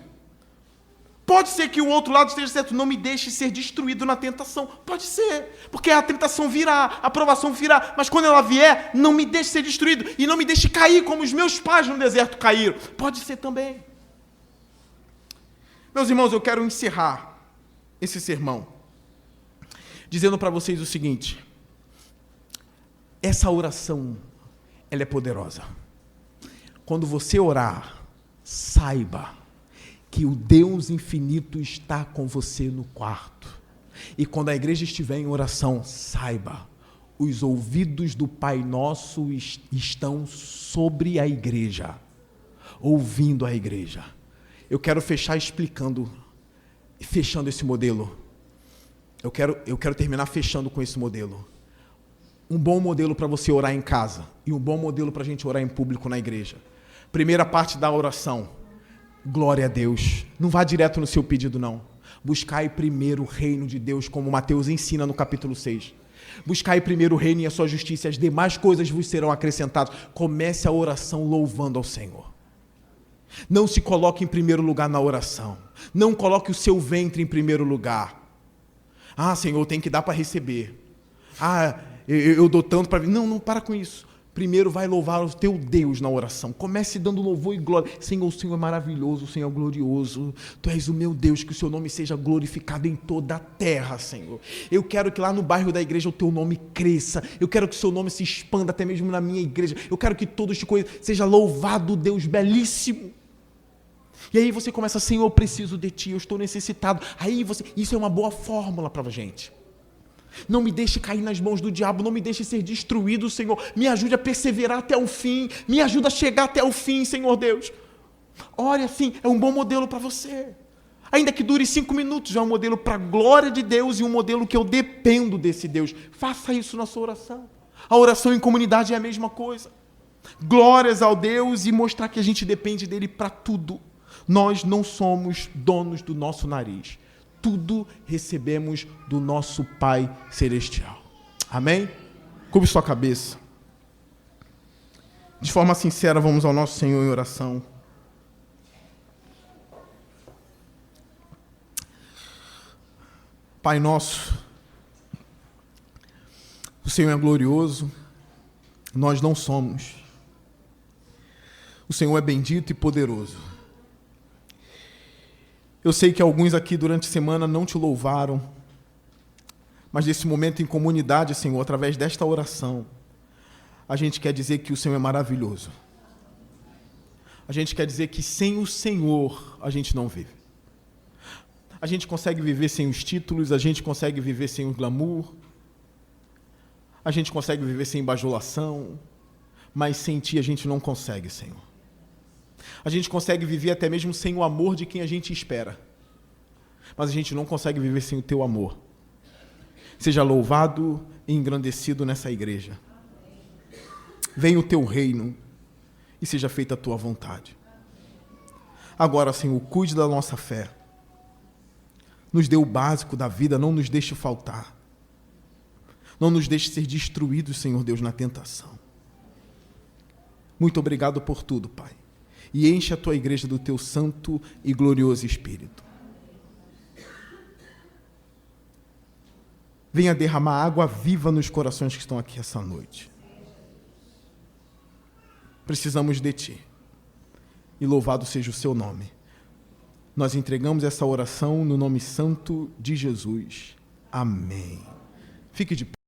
Pode ser que o outro lado esteja certo, não me deixe ser destruído na tentação. Pode ser, porque a tentação virá, a provação virá, mas quando ela vier, não me deixe ser destruído e não me deixe cair como os meus pais no deserto caíram. Pode ser também. Meus irmãos, eu quero encerrar esse sermão dizendo para vocês o seguinte: essa oração, ela é poderosa. Quando você orar, saiba que o Deus infinito está com você no quarto. E quando a igreja estiver em oração, saiba, os ouvidos do Pai Nosso estão sobre a igreja, ouvindo a igreja. Eu quero fechar fechando esse modelo. Eu quero terminar fechando com esse modelo. Um bom modelo para você orar em casa e um bom modelo para a gente orar em público na igreja. Primeira parte da oração. Glória a Deus. Não vá direto no seu pedido, não. Buscai primeiro o reino de Deus, como Mateus ensina no capítulo 6. Buscai primeiro o reino e a sua justiça, e as demais coisas vos serão acrescentadas. Comece a oração louvando ao Senhor. Não se coloque em primeiro lugar na oração. Não coloque o seu ventre em primeiro lugar. Senhor, tem que dar para receber. Eu dou tanto para... Não, para com isso. Primeiro vai louvar o teu Deus na oração. Comece dando louvor e glória. Senhor, o Senhor é maravilhoso, o Senhor é glorioso. Tu és o meu Deus, que o seu nome seja glorificado em toda a terra, Senhor. Eu quero que lá no bairro da igreja o teu nome cresça. Eu quero que o seu nome se expanda até mesmo na minha igreja. Eu quero que todos te conheçam. Seja louvado, Deus belíssimo. E aí você começa, Senhor, eu preciso de Ti, eu estou necessitado. Isso é uma boa fórmula para a gente. Não me deixe cair nas mãos do diabo, não me deixe ser destruído, Senhor. Me ajude a perseverar até o fim, me ajude a chegar até o fim, Senhor Deus. Ore assim, é um bom modelo para você. Ainda que dure 5 minutos, é um modelo para a glória de Deus e um modelo que eu dependo desse Deus. Faça isso na sua oração. A oração em comunidade é a mesma coisa. Glórias ao Deus e mostrar que a gente depende dele para tudo. Nós não somos donos do nosso nariz. Tudo recebemos do nosso Pai Celestial. Amém? Curve sua cabeça. De forma sincera, vamos ao nosso Senhor em oração. Pai nosso, o Senhor é glorioso, nós não somos. O Senhor é bendito e poderoso. Eu sei que alguns aqui durante a semana não te louvaram, mas nesse momento em comunidade, Senhor, através desta oração, a gente quer dizer que o Senhor é maravilhoso. A gente quer dizer que sem o Senhor a gente não vive. A gente consegue viver sem os títulos, a gente consegue viver sem o glamour, a gente consegue viver sem bajulação, mas sem Ti a gente não consegue, Senhor. A gente consegue viver até mesmo sem o amor de quem a gente espera, mas a gente não consegue viver sem o Teu amor. Seja louvado e engrandecido nessa igreja. Venha o Teu reino e seja feita a Tua vontade. Agora, Senhor, cuide da nossa fé. Nos dê o básico da vida, não nos deixe faltar. Não nos deixe ser destruídos, Senhor Deus, na tentação. Muito obrigado por tudo, Pai. E enche a Tua igreja do Teu santo e glorioso Espírito. Venha derramar água viva nos corações que estão aqui essa noite. Precisamos de Ti. E louvado seja o Seu nome. Nós entregamos essa oração no nome santo de Jesus. Amém. Fique de pé.